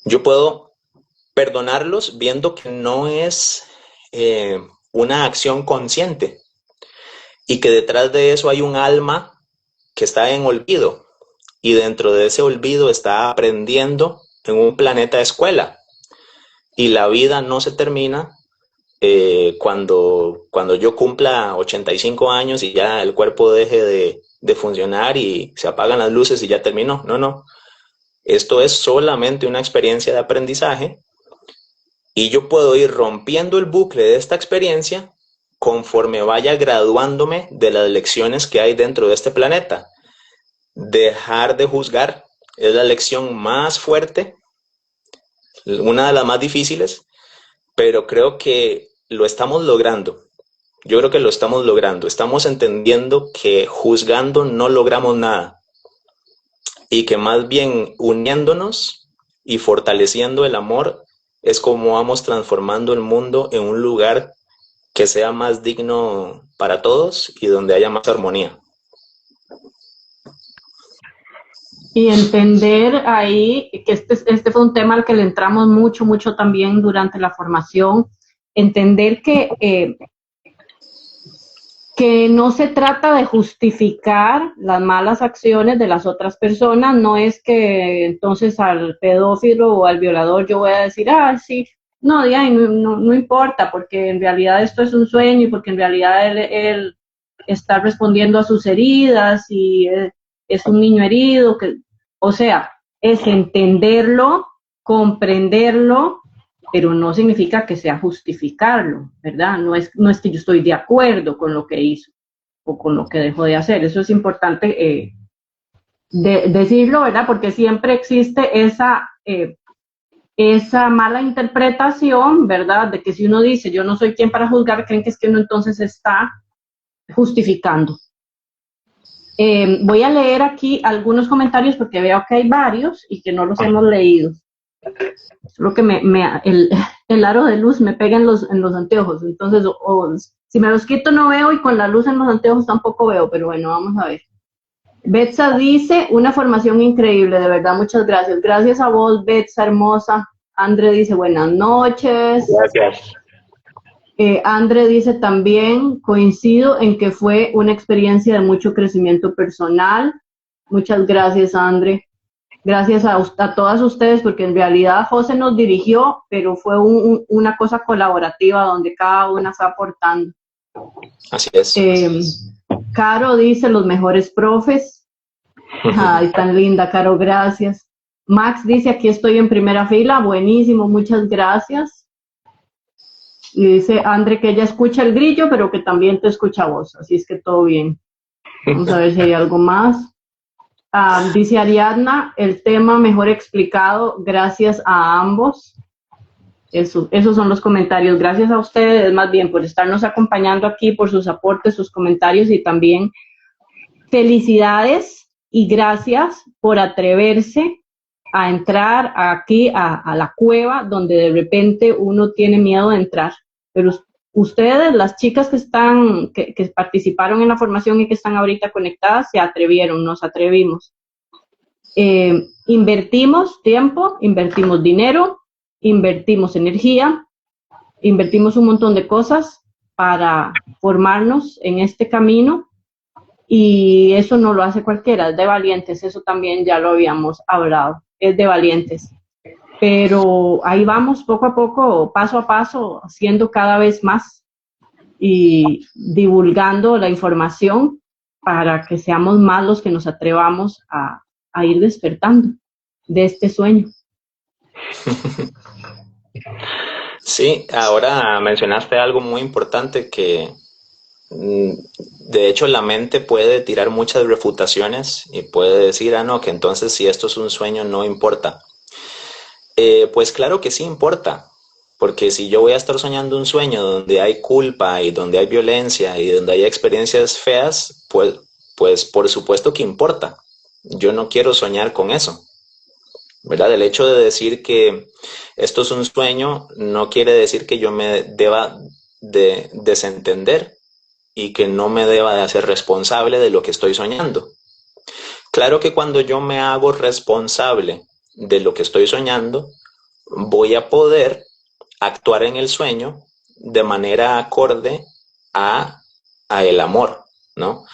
yo puedo perdonarlos viendo que no es una acción consciente y que detrás de eso hay un alma que está en olvido y dentro de ese olvido está aprendiendo en un planeta escuela y la vida no se termina cuando yo cumpla 85 años y ya el cuerpo deje de funcionar y se apagan las luces y ya terminó. No. Esto es solamente una experiencia de aprendizaje y yo puedo ir rompiendo el bucle de esta experiencia conforme vaya graduándome de las lecciones que hay dentro de este planeta. Dejar de juzgar es la lección más fuerte, una de las más difíciles, pero creo que lo estamos logrando. Yo creo que lo estamos logrando. Estamos entendiendo que juzgando no logramos nada y que más bien uniéndonos y fortaleciendo el amor es como vamos transformando el mundo en un lugar que sea más digno para todos y donde haya más armonía.
Y entender ahí que este fue un tema al que le entramos mucho también durante la formación, entender que no se trata de justificar las malas acciones de las otras personas, no es que entonces al pedófilo o al violador yo voy a decir, sí, no importa, porque en realidad esto es un sueño y porque en realidad él está respondiendo a sus heridas y es un niño herido, o sea, es entenderlo, comprenderlo pero no significa que sea justificarlo, ¿verdad? No es que yo estoy de acuerdo con lo que hizo o con lo que dejó de hacer. Eso es importante decirlo, ¿verdad? Porque siempre existe esa mala interpretación, ¿verdad? De que si uno dice, yo no soy quien para juzgar, creen que es que uno entonces está justificando. Voy a leer aquí algunos comentarios porque veo que hay varios y que no los hemos leído. Solo que el aro de luz me pega en los anteojos, entonces si me los quito no veo y con la luz en los anteojos tampoco veo, pero bueno, vamos a ver. Betsa dice, una formación increíble, de verdad, muchas gracias. Gracias a vos, Betsa, hermosa. Andre dice, buenas noches.
Gracias.
Andre dice también, coincido en que fue una experiencia de mucho crecimiento personal. Muchas gracias, Andre. Gracias a todas ustedes, porque en realidad José nos dirigió, pero fue una cosa colaborativa donde cada una fue aportando.
Así es.
Caro dice, los mejores profes. Ay, tan linda, Caro, gracias. Max dice, aquí estoy en primera fila. Buenísimo, muchas gracias. Y dice Andre que ella escucha el grillo, pero que también te escucha vos, así es que todo bien. Vamos a ver si hay algo más. Dice Ariadna, el tema mejor explicado, gracias a ambos. Esos son los comentarios. Gracias a ustedes, más bien, por estarnos acompañando aquí, por sus aportes, sus comentarios y también felicidades y gracias por atreverse a entrar aquí a la cueva donde de repente uno tiene miedo de entrar. Pero ustedes, las chicas que participaron en la formación y que están ahorita conectadas, se atrevieron, nos atrevimos. Invertimos tiempo, invertimos dinero, invertimos energía, invertimos un montón de cosas para formarnos en este camino y eso no lo hace cualquiera, es de valientes, eso también ya lo habíamos hablado, es de valientes. Pero ahí vamos poco a poco, paso a paso, haciendo cada vez más y divulgando la información para que seamos más los que nos atrevamos a ir despertando de este sueño.
Sí, ahora mencionaste algo muy importante que de hecho la mente puede tirar muchas refutaciones y puede decir, no, que entonces si esto es un sueño no importa. Pues claro que sí importa, porque si yo voy a estar soñando un sueño donde hay culpa y donde hay violencia y donde hay experiencias feas, pues por supuesto que importa. Yo no quiero soñar con eso, ¿verdad? El hecho de decir que esto es un sueño no quiere decir que yo me deba de desentender y que no me deba de hacer responsable de lo que estoy soñando. Claro que cuando yo me hago responsable de lo que estoy soñando, voy a poder actuar en el sueño de manera acorde a el amor, ¿no?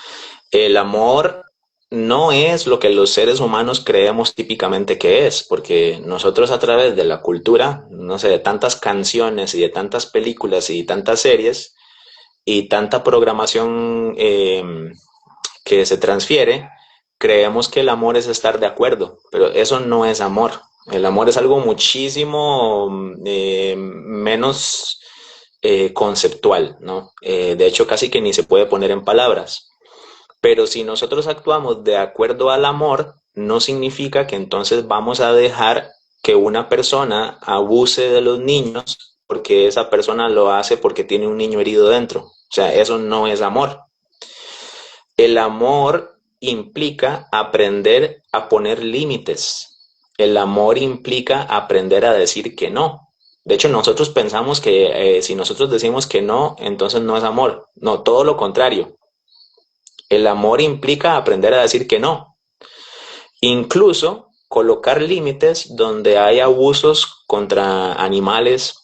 El amor no es lo que los seres humanos creemos típicamente que es, porque nosotros a través de la cultura, no sé, de tantas canciones y de tantas películas y tantas series y tanta programación que se transfiere, creemos que el amor es estar de acuerdo, pero eso no es amor. El amor es algo muchísimo menos conceptual, ¿no? De hecho, casi que ni se puede poner en palabras. Pero si nosotros actuamos de acuerdo al amor, no significa que entonces vamos a dejar que una persona abuse de los niños porque esa persona lo hace porque tiene un niño herido dentro. O sea, eso no es amor. El amor implica aprender a poner límites. El amor implica aprender a decir que no. De hecho, nosotros pensamos que si nosotros decimos que no, entonces no es amor. No, todo lo contrario. El amor implica aprender a decir que no. Incluso colocar límites donde hay abusos contra animales,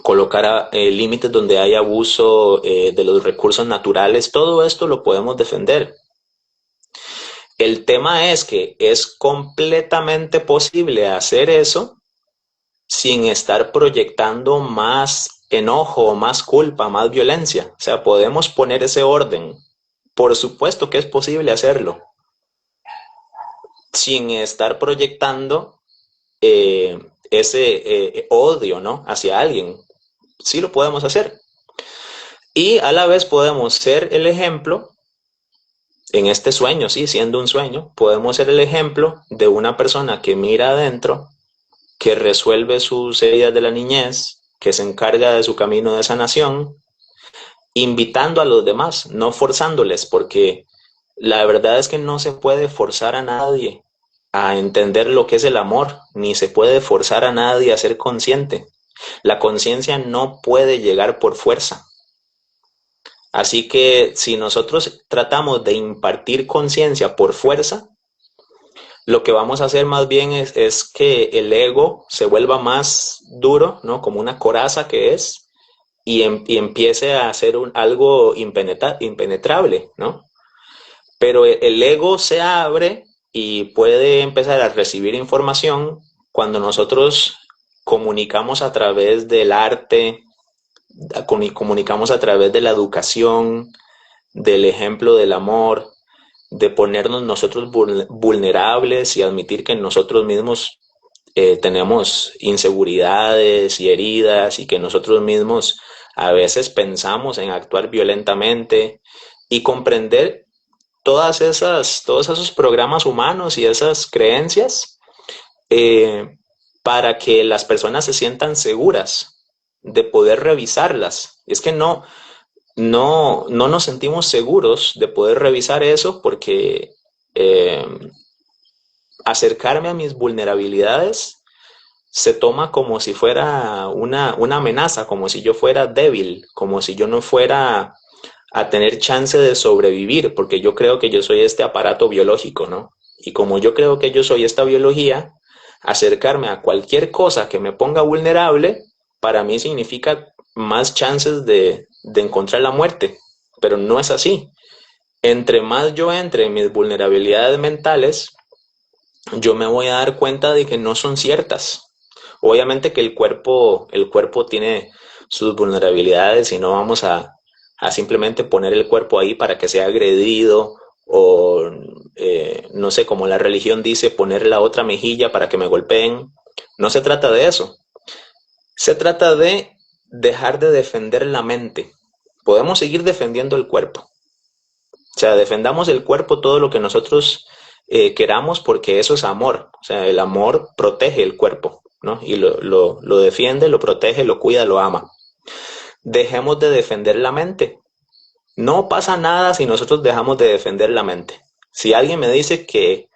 colocar límites donde hay abuso de los recursos naturales, todo esto lo podemos defender. El tema es que es completamente posible hacer eso sin estar proyectando más enojo, más culpa, más violencia. O sea, podemos poner ese orden. Por supuesto que es posible hacerlo sin estar proyectando ese odio, ¿no?, hacia alguien. Sí lo podemos hacer. Y a la vez podemos ser el ejemplo, en este sueño, sí, siendo un sueño, podemos ser el ejemplo de una persona que mira adentro, que resuelve sus heridas de la niñez, que se encarga de su camino de sanación, invitando a los demás, no forzándoles, porque la verdad es que no se puede forzar a nadie a entender lo que es el amor, ni se puede forzar a nadie a ser consciente. La conciencia no puede llegar por fuerza. Así que si nosotros tratamos de impartir conciencia por fuerza, lo que vamos a hacer más bien es que el ego se vuelva más duro, ¿no?, como una coraza que es, y empiece a hacer algo impenetrable, ¿no? Pero el ego se abre y puede empezar a recibir información cuando nosotros comunicamos a través del arte, comunicamos a través de la educación, del ejemplo del amor, de ponernos nosotros vulnerables y admitir que nosotros mismos tenemos inseguridades y heridas, y que nosotros mismos a veces pensamos en actuar violentamente, y comprender todos esos programas humanos y esas creencias, para que las personas se sientan seguras de poder revisarlas. Es que no nos sentimos seguros de poder revisar eso, porque acercarme a mis vulnerabilidades se toma como si fuera una amenaza, como si yo fuera débil, como si yo no fuera a tener chance de sobrevivir, porque yo creo que yo soy este aparato biológico, ¿no? Y como yo creo que yo soy esta biología, acercarme a cualquier cosa que me ponga vulnerable, para mí significa más chances de encontrar la muerte, pero no es así. Entre más yo entre en mis vulnerabilidades mentales, yo me voy a dar cuenta de que no son ciertas. Obviamente que el cuerpo tiene sus vulnerabilidades, y no vamos a simplemente poner el cuerpo ahí para que sea agredido, o no sé, como la religión dice, poner la otra mejilla para que me golpeen. No se trata de eso. Se trata de dejar de defender la mente. Podemos seguir defendiendo el cuerpo. O sea, defendamos el cuerpo todo lo que nosotros queramos, porque eso es amor. O sea, el amor protege el cuerpo, ¿no? Y lo defiende, lo protege, lo cuida, lo ama. Dejemos de defender la mente. No pasa nada si nosotros dejamos de defender la mente. Si alguien me dice que,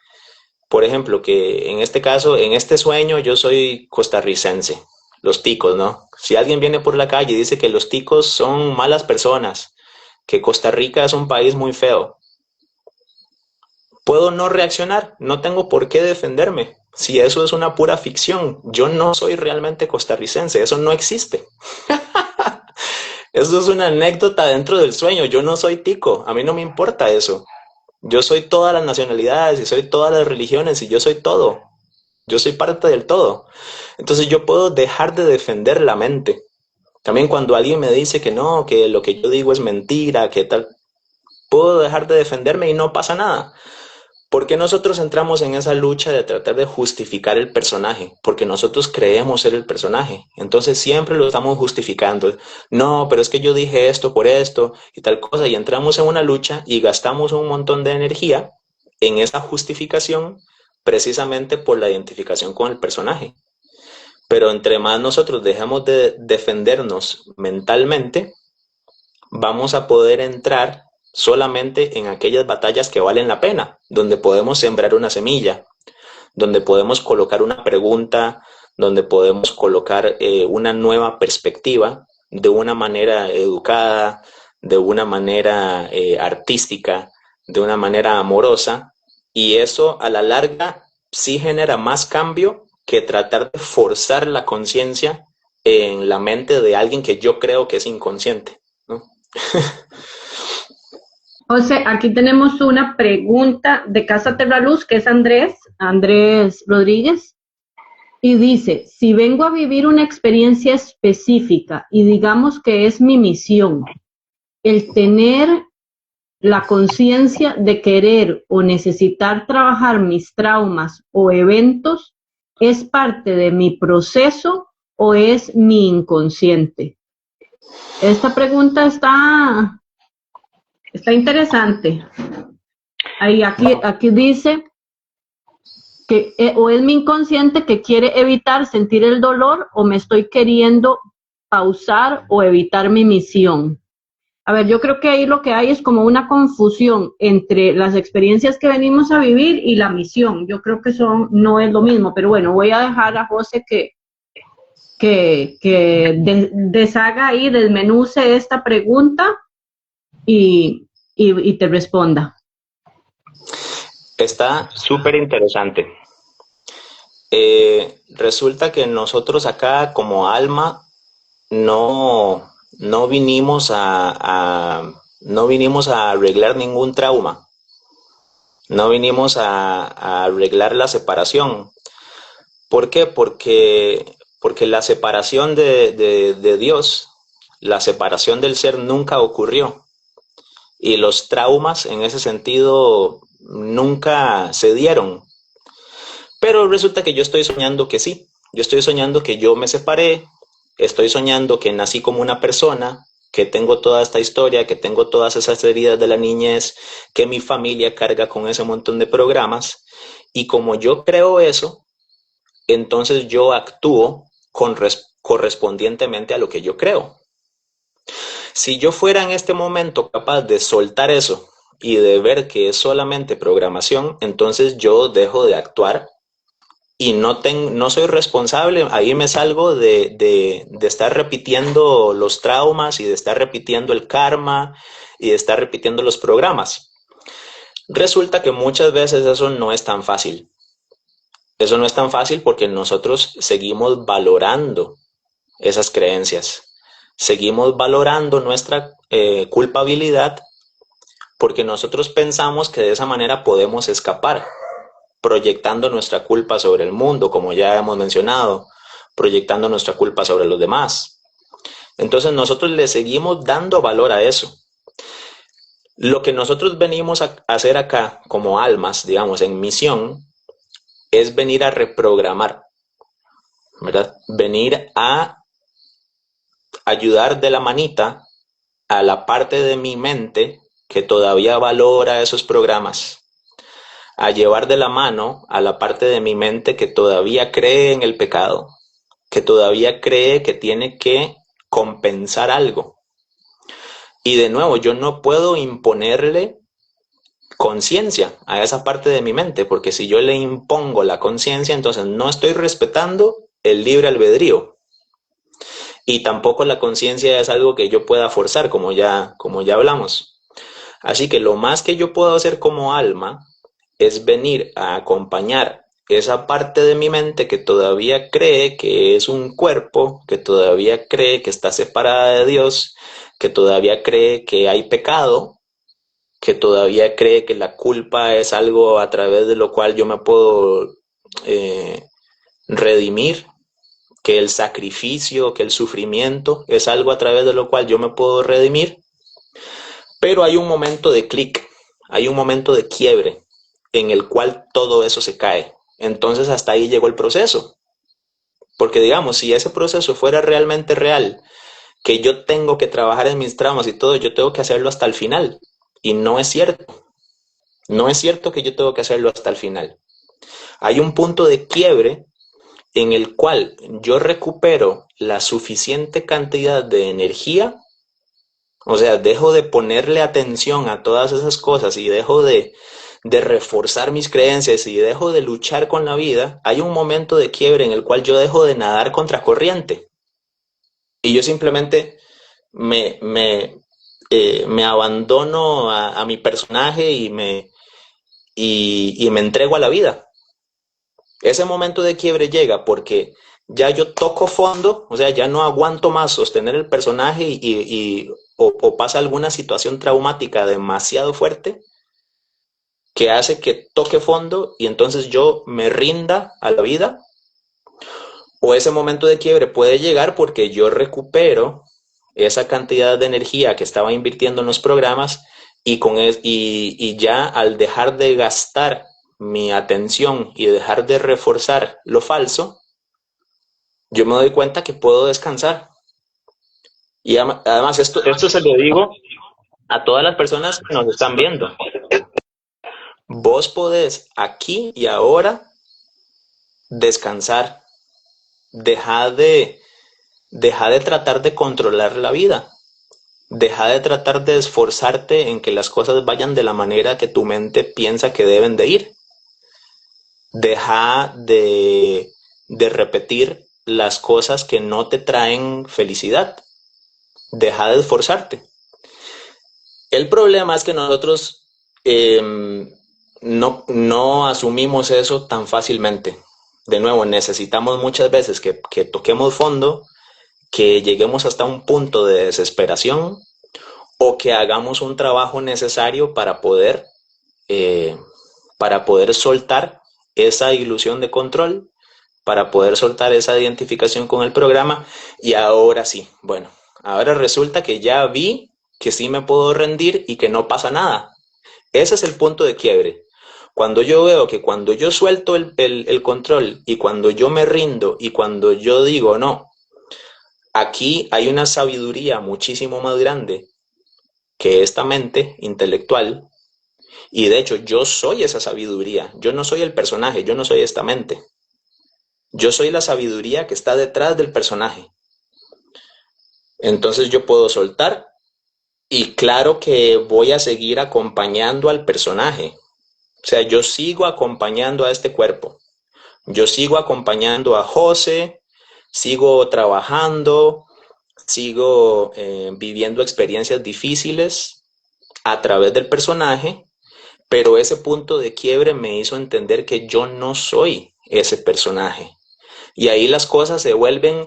por ejemplo, que en este caso, en este sueño, yo soy costarricense, los ticos, ¿no? Si alguien viene por la calle y dice que los ticos son malas personas, que Costa Rica es un país muy feo, puedo no reaccionar, no tengo por qué defenderme. Si eso es una pura ficción, yo no soy realmente costarricense, eso no existe. Eso es una anécdota dentro del sueño, yo no soy tico, a mí no me importa eso. Yo soy todas las nacionalidades y soy todas las religiones, y yo soy todo. Yo soy parte del todo. Entonces yo puedo dejar de defender la mente. También cuando alguien me dice que no, que lo que yo digo es mentira, que tal, puedo dejar de defenderme y no pasa nada. ¿Por qué nosotros entramos en esa lucha de tratar de justificar el personaje? Porque nosotros creemos ser el personaje. Entonces siempre lo estamos justificando. No, pero es que yo dije esto por esto y tal cosa. Y entramos en una lucha y gastamos un montón de energía en esa justificación, precisamente por la identificación con el personaje. Pero entre más nosotros dejemos de defendernos mentalmente, vamos a poder entrar solamente en aquellas batallas que valen la pena, donde podemos sembrar una semilla, donde podemos colocar una pregunta, donde podemos colocar una nueva perspectiva de una manera educada, de una manera artística, de una manera amorosa, y eso a la larga sí genera más cambio que tratar de forzar la conciencia en la mente de alguien que yo creo que es inconsciente, ¿no?
José, aquí tenemos una pregunta de Casa Terraluz, que es Andrés Rodríguez, y dice: si vengo a vivir una experiencia específica y digamos que es mi misión, el tener la conciencia de querer o necesitar trabajar mis traumas o eventos, ¿es parte de mi proceso o es mi inconsciente? Esta pregunta está interesante. Aquí dice que o es mi inconsciente que quiere evitar sentir el dolor o me estoy queriendo pausar o evitar mi misión. A ver, yo creo que ahí lo que hay es como una confusión entre las experiencias que venimos a vivir y la misión. Yo creo que no es lo mismo, pero bueno, voy a dejar a José que deshaga ahí, desmenuce esta pregunta y te responda.
Está súper interesante. Resulta que nosotros acá como alma no vinimos no vinimos a arreglar ningún trauma, no vinimos a arreglar la separación. ¿Por qué? Porque la separación de Dios, la separación del ser nunca ocurrió y los traumas en ese sentido nunca se dieron. Pero resulta que yo estoy soñando que sí, yo estoy soñando que yo me separé, estoy soñando que nací como una persona, que tengo toda esta historia, que tengo todas esas heridas de la niñez, que mi familia carga con ese montón de programas. Y como yo creo eso, entonces yo actúo correspondientemente a lo que yo creo. Si yo fuera en este momento capaz de soltar eso y de ver que es solamente programación, entonces yo dejo de actuar y no soy responsable, ahí me salgo de estar repitiendo los traumas y de estar repitiendo el karma y de estar repitiendo los programas. Resulta que muchas veces eso no es tan fácil. Eso no es tan fácil porque nosotros seguimos valorando esas creencias. Seguimos valorando nuestra culpabilidad porque nosotros pensamos que de esa manera podemos escapar, proyectando nuestra culpa sobre el mundo, como ya hemos mencionado, proyectando nuestra culpa sobre los demás. Entonces nosotros le seguimos dando valor a eso. Lo que nosotros venimos a hacer acá como almas, digamos, en misión, es venir a reprogramar, ¿verdad? Venir a ayudar de la manita a la parte de mi mente que todavía valora esos programas, a llevar de la mano a la parte de mi mente que todavía cree en el pecado, que todavía cree que tiene que compensar algo. Y de nuevo, yo no puedo imponerle conciencia a esa parte de mi mente, porque si yo le impongo la conciencia, entonces no estoy respetando el libre albedrío. Y tampoco la conciencia es algo que yo pueda forzar, como ya hablamos. Así que lo más que yo puedo hacer como alma es venir a acompañar esa parte de mi mente que todavía cree que es un cuerpo, que todavía cree que está separada de Dios, que todavía cree que hay pecado, que todavía cree que la culpa es algo a través de lo cual yo me puedo redimir, que el sacrificio, que el sufrimiento es algo a través de lo cual yo me puedo redimir. Pero hay un momento de clic, hay un momento de quiebre en el cual todo eso se cae. Entonces hasta ahí llegó el proceso. Porque digamos, si ese proceso fuera realmente real, que yo tengo que trabajar en mis traumas y todo, yo tengo que hacerlo hasta el final. Y no es cierto. No es cierto que yo tengo que hacerlo hasta el final. Hay un punto de quiebre en el cual yo recupero la suficiente cantidad de energía, o sea, dejo de ponerle atención a todas esas cosas y dejo de reforzar mis creencias y dejo de luchar con la vida. Hay un momento de quiebre en el cual yo dejo de nadar contra corriente y yo simplemente me abandono a mi personaje y me entrego a la vida. Ese momento de quiebre llega porque ya yo toco fondo, o sea, ya no aguanto más sostener el personaje o pasa alguna situación traumática demasiado fuerte que hace que toque fondo y entonces yo me rinda a la vida. O ese momento de quiebre puede llegar porque yo recupero esa cantidad de energía que estaba invirtiendo en los programas y ya al dejar de gastar mi atención y dejar de reforzar lo falso, yo me doy cuenta que puedo descansar. Y además esto se lo digo a todas las personas que nos están viendo. Vos podés aquí y ahora descansar. Deja de tratar de controlar la vida. Deja de tratar de esforzarte en que las cosas vayan de la manera que tu mente piensa que deben de ir. Deja de repetir las cosas que no te traen felicidad. Deja de esforzarte. El problema es que nosotros no asumimos eso tan fácilmente. De nuevo, necesitamos muchas veces que toquemos fondo, que lleguemos hasta un punto de desesperación o que hagamos un trabajo necesario para poder soltar esa ilusión de control, para poder soltar esa identificación con el programa. Y ahora sí, bueno, ahora resulta que ya vi que sí me puedo rendir y que no pasa nada. Ese es el punto de quiebre. Cuando yo veo que cuando yo suelto el control y cuando yo me rindo y cuando yo digo no, aquí hay una sabiduría muchísimo más grande que esta mente intelectual, y de hecho yo soy esa sabiduría. Yo no soy el personaje, yo no soy esta mente. Yo soy la sabiduría que está detrás del personaje. Entonces yo puedo soltar y claro que voy a seguir acompañando al personaje. O sea, yo sigo acompañando a este cuerpo. Yo sigo acompañando a José, sigo trabajando, sigo viviendo experiencias difíciles a través del personaje, pero ese punto de quiebre me hizo entender que yo no soy ese personaje. Y ahí las cosas se vuelven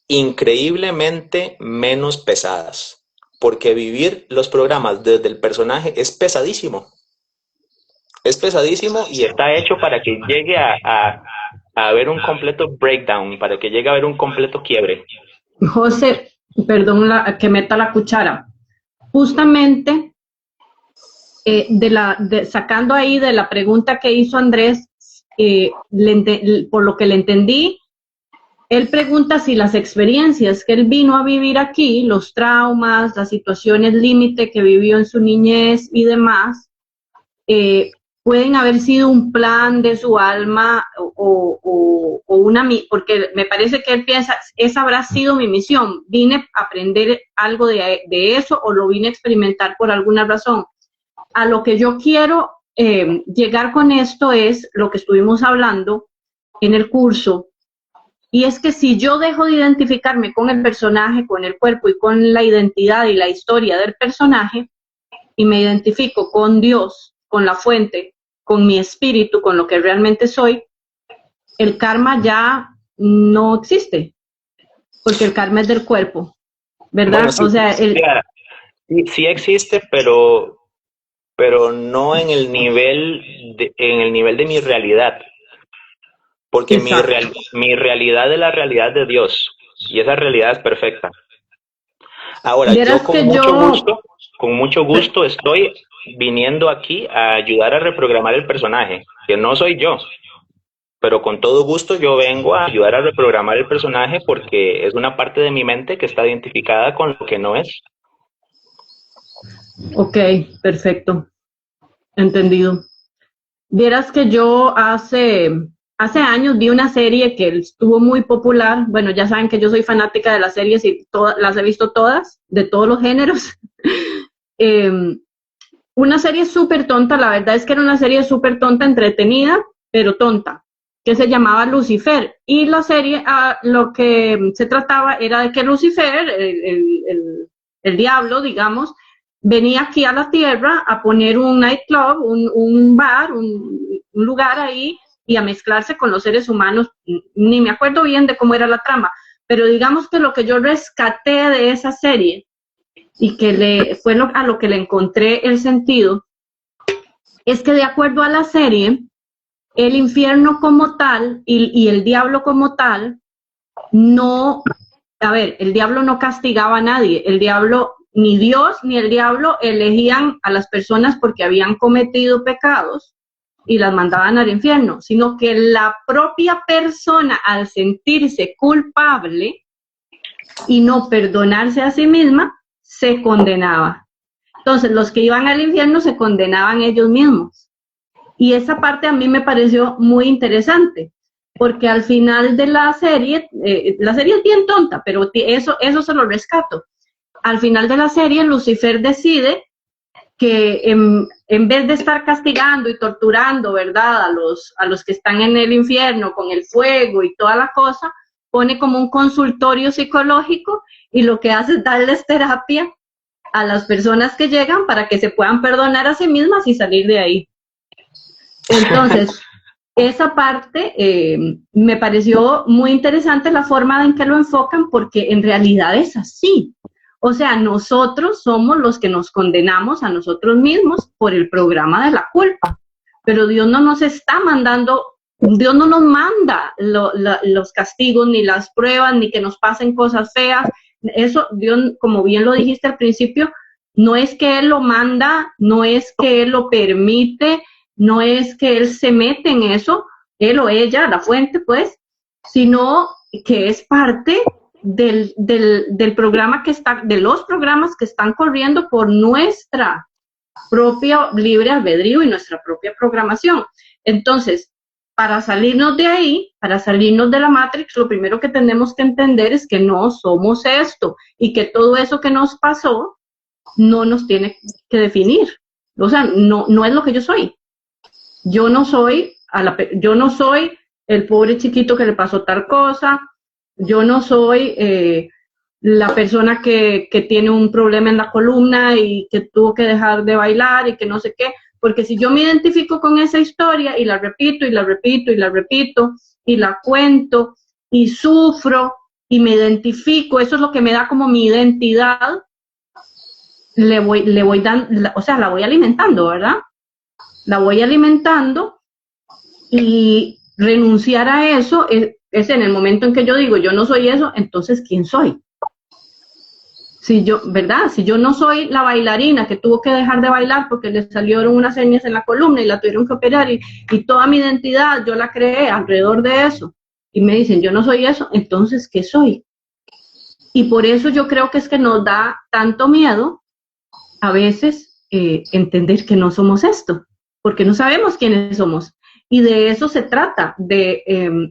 increíblemente menos pesadas, porque vivir los programas desde el personaje es pesadísimo. Es pesadísimo y está hecho para que llegue a haber un completo breakdown, para que llegue a haber un completo quiebre.
José, perdón que meta la cuchara. Justamente, sacando ahí de la pregunta que hizo Andrés, por lo que le entendí, él pregunta si las experiencias que él vino a vivir aquí, los traumas, las situaciones límite que vivió en su niñez y demás, pueden haber sido un plan de su alma o porque me parece que él piensa, esa habrá sido mi misión, vine a aprender algo de eso o lo vine a experimentar por alguna razón. A lo que yo quiero llegar con esto es lo que estuvimos hablando en el curso, y es que si yo dejo de identificarme con el personaje, con el cuerpo y con la identidad y la historia del personaje, y me identifico con Dios, con la fuente, con mi espíritu, con lo que realmente soy, el karma ya no existe, porque el karma es del cuerpo, ¿verdad?
Bueno, sí,
o sea,
sí existe, pero no en el nivel de mi realidad, porque mi realidad es la realidad de Dios y esa realidad es perfecta. Ahora, yo con mucho gusto estoy viniendo aquí a ayudar a reprogramar el personaje, que no soy yo, pero con todo gusto yo vengo a ayudar a reprogramar el personaje porque es una parte de mi mente que está identificada con lo que no es.
Ok, perfecto. Entendido. Vieras que yo hace años vi una serie que estuvo muy popular. Bueno, ya saben que yo soy fanática de las series y las he visto todas, de todos los géneros. Una serie súper tonta, la verdad es que era una serie súper tonta, entretenida, pero tonta, que se llamaba Lucifer. Y la serie, lo que se trataba era de que Lucifer, el diablo, digamos, venía aquí a la tierra a poner un nightclub, un bar, un lugar ahí, y a mezclarse con los seres humanos. Ni me acuerdo bien de cómo era la trama, pero digamos que lo que yo rescaté de esa serie y que fue a lo que le encontré el sentido, es que de acuerdo a la serie, el infierno como tal y el diablo como tal, el diablo no castigaba a nadie, el diablo, ni Dios ni el diablo elegían a las personas porque habían cometido pecados, y las mandaban al infierno, sino que la propia persona, al sentirse culpable y no perdonarse a sí misma, se condenaba. Entonces, los que iban al infierno se condenaban ellos mismos. Y esa parte a mí me pareció muy interesante, porque al final de la serie es bien tonta, pero eso se lo rescato. Al final de la serie, Lucifer decide que en vez de estar castigando y torturando, ¿verdad?, a los que están en el infierno con el fuego y toda la cosa, pone como un consultorio psicológico y lo que hace es darles terapia a las personas que llegan para que se puedan perdonar a sí mismas y salir de ahí. Entonces, esa parte me pareció muy interesante la forma en que lo enfocan, porque en realidad es así. O sea, nosotros somos los que nos condenamos a nosotros mismos por el programa de la culpa, pero Dios no nos está mandando, Dios no nos manda los castigos, ni las pruebas, ni que nos pasen cosas feas. Eso, Dios, como bien lo dijiste al principio, no es que Él lo manda, no es que Él lo permite, no es que Él se mete en eso, Él o ella, la fuente, pues, sino que es parte del programa que está, de los programas que están corriendo por nuestra propia libre albedrío y nuestra propia programación. Entonces, para salirnos de ahí, para salirnos de la Matrix, lo primero que tenemos que entender es que no somos esto y que todo eso que nos pasó no nos tiene que definir. O sea, no es lo que yo soy. Yo no soy el pobre chiquito que le pasó tal cosa. Yo no soy la persona que tiene un problema en la columna y que tuvo que dejar de bailar y que no sé qué, porque si yo me identifico con esa historia y la repito y la repito y la repito y la cuento y sufro y me identifico, eso es lo que me da como mi identidad, le voy dando, o sea, la voy alimentando, ¿verdad? La voy alimentando, y renunciar a eso es en el momento en que yo digo, yo no soy eso, entonces, ¿quién soy? Si yo, ¿verdad? Si yo no soy la bailarina que tuvo que dejar de bailar porque le salieron unas hernias en la columna y la tuvieron que operar y toda mi identidad yo la creé alrededor de eso, y me dicen, yo no soy eso, entonces, ¿qué soy? Y por eso yo creo que es que nos da tanto miedo a veces entender que no somos esto, porque no sabemos quiénes somos. Y de eso se trata, de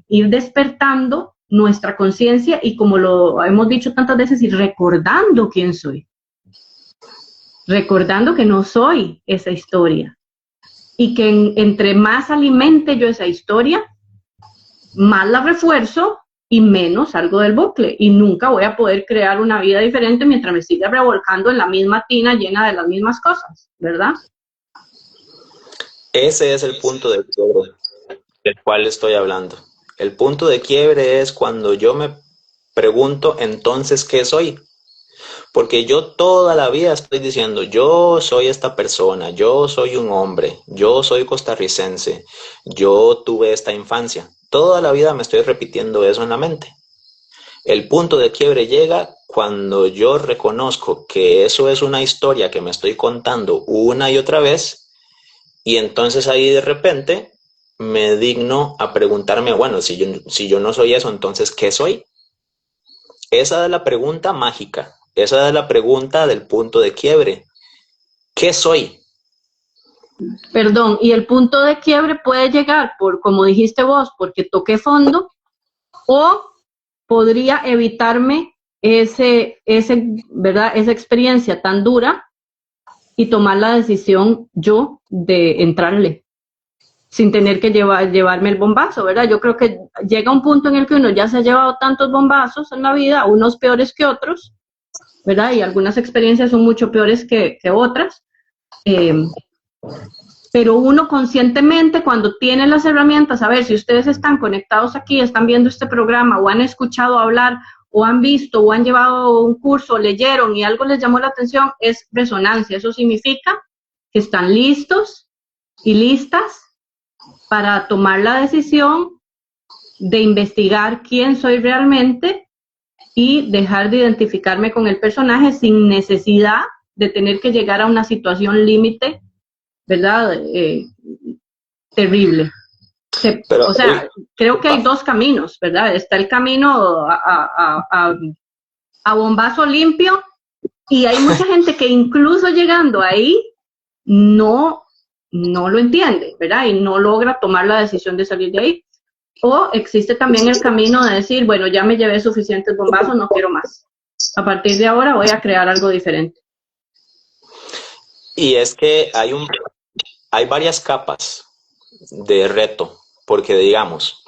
ir despertando nuestra conciencia y, como lo hemos dicho tantas veces, ir recordando quién soy. Recordando que no soy esa historia. Y que entre más alimente yo esa historia, más la refuerzo y menos salgo del bucle. Y nunca voy a poder crear una vida diferente mientras me siga revolcando en la misma tina llena de las mismas cosas, ¿verdad?
Ese es el punto de quiebre del cual estoy hablando. El punto de quiebre es cuando yo me pregunto, entonces, ¿qué soy? Porque yo toda la vida estoy diciendo, yo soy esta persona, yo soy un hombre, yo soy costarricense, yo tuve esta infancia. Toda la vida me estoy repitiendo eso en la mente. El punto de quiebre llega cuando yo reconozco que eso es una historia que me estoy contando una y otra vez, y entonces ahí de repente me digno a preguntarme, bueno, si yo no soy eso, entonces, ¿qué soy? Esa es la pregunta mágica, esa es la pregunta del punto de quiebre. ¿Qué soy?
Perdón, y el punto de quiebre puede llegar por, como dijiste vos, porque toqué fondo, o podría evitarme ¿verdad? Esa experiencia tan dura y tomar la decisión yo de entrarle, sin tener que llevarme el bombazo, ¿verdad? Yo creo que llega un punto en el que uno ya se ha llevado tantos bombazos en la vida, unos peores que otros, ¿verdad? Y algunas experiencias son mucho peores que otras, pero uno conscientemente, cuando tiene las herramientas, a ver, si ustedes están conectados aquí, están viendo este programa, o han escuchado hablar, o han visto, o han llevado un curso, leyeron y algo les llamó la atención, es resonancia. Eso significa que están listos y listas para tomar la decisión de investigar quién soy realmente y dejar de identificarme con el personaje sin necesidad de tener que llegar a una situación límite, ¿verdad? terrible.
Pero,
O sea, creo que hay dos caminos, ¿verdad? Está el camino a bombazo limpio, y hay mucha gente que incluso llegando ahí no lo entiende, ¿verdad? Y no logra tomar la decisión de salir de ahí. O existe también el camino de decir, bueno, ya me llevé suficientes bombazos, no quiero más. A partir de ahora voy a crear algo diferente.
y es que hay varias capas de reto, porque digamos,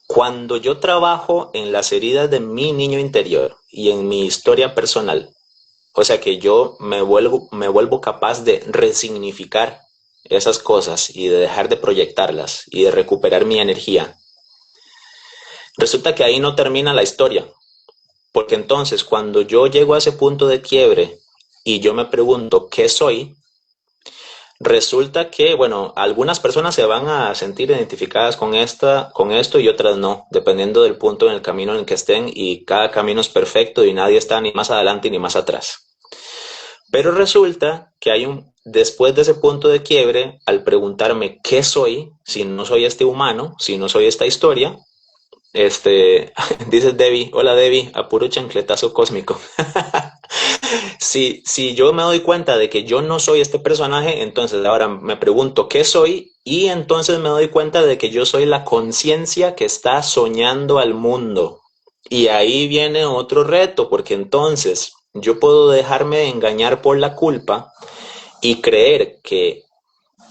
cuando yo trabajo en las heridas de mi niño interior y en mi historia personal, o sea que yo me vuelvo capaz de resignificar esas cosas y de dejar de proyectarlas y de recuperar mi energía. Resulta que ahí no termina la historia, porque entonces cuando yo llego a ese punto de quiebre y yo me pregunto qué soy, resulta que, bueno, algunas personas se van a sentir identificadas con esto y otras no, dependiendo del punto en el camino en el que estén, y cada camino es perfecto y nadie está ni más adelante ni más atrás. Pero resulta que después de ese punto de quiebre, al preguntarme qué soy, si no soy este humano, si no soy esta historia, dices Debbie, hola Debbie, a puro chancletazo cósmico. Si yo me doy cuenta de que yo no soy este personaje, entonces ahora me pregunto qué soy, y entonces me doy cuenta de que yo soy la conciencia que está soñando al mundo. Y ahí viene otro reto, porque entonces yo puedo dejarme engañar por la culpa y creer que,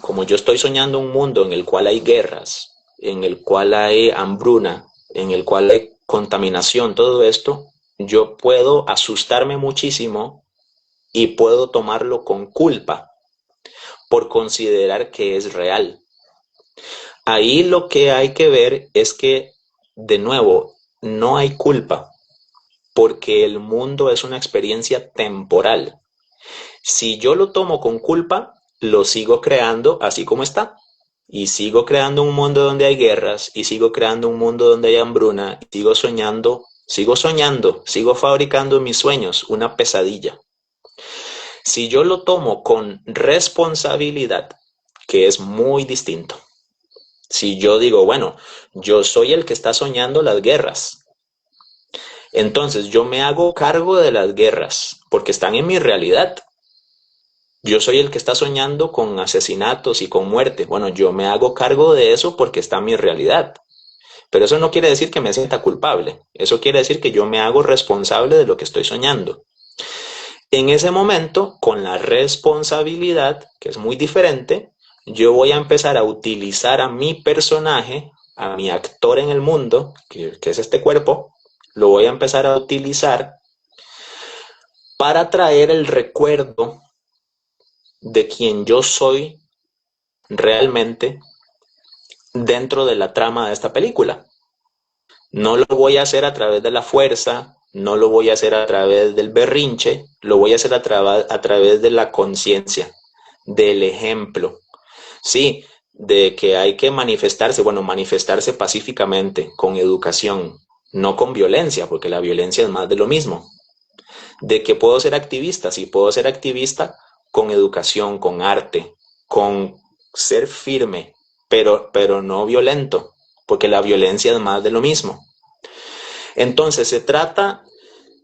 como yo estoy soñando un mundo en el cual hay guerras, en el cual hay hambruna, en el cual hay contaminación, todo esto, yo puedo asustarme muchísimo y puedo tomarlo con culpa por considerar que es real. Ahí lo que hay que ver es que, de nuevo, no hay culpa, porque el mundo es una experiencia temporal. Si yo lo tomo con culpa, lo sigo creando así como está. Y sigo creando un mundo donde hay guerras, y sigo creando un mundo donde hay hambruna, y sigo fabricando mis sueños, una pesadilla. Si yo lo tomo con responsabilidad, que es muy distinto. Si yo digo, bueno, yo soy el que está soñando las guerras, entonces yo me hago cargo de las guerras, porque están en mi realidad. Yo soy el que está soñando con asesinatos y con muerte. Bueno, yo me hago cargo de eso porque está en mi realidad. Pero eso no quiere decir que me sienta culpable. Eso quiere decir que yo me hago responsable de lo que estoy soñando. En ese momento, con la responsabilidad, que es muy diferente, yo voy a empezar a utilizar a mi personaje, a mi actor en el mundo, que es este cuerpo, lo voy a empezar a utilizar para traer el recuerdo de quien yo soy realmente dentro de la trama de esta película. No lo voy a hacer a través de la fuerza, no lo voy a hacer a través del berrinche, lo voy a hacer a través de la conciencia, del ejemplo. Sí, de que hay que manifestarse, bueno, manifestarse pacíficamente, con educación, no con violencia, porque la violencia es más de lo mismo. De que puedo ser activista, sí puedo ser activista con educación, con arte, con ser firme, pero no violento, porque la violencia es más de lo mismo. Entonces se trata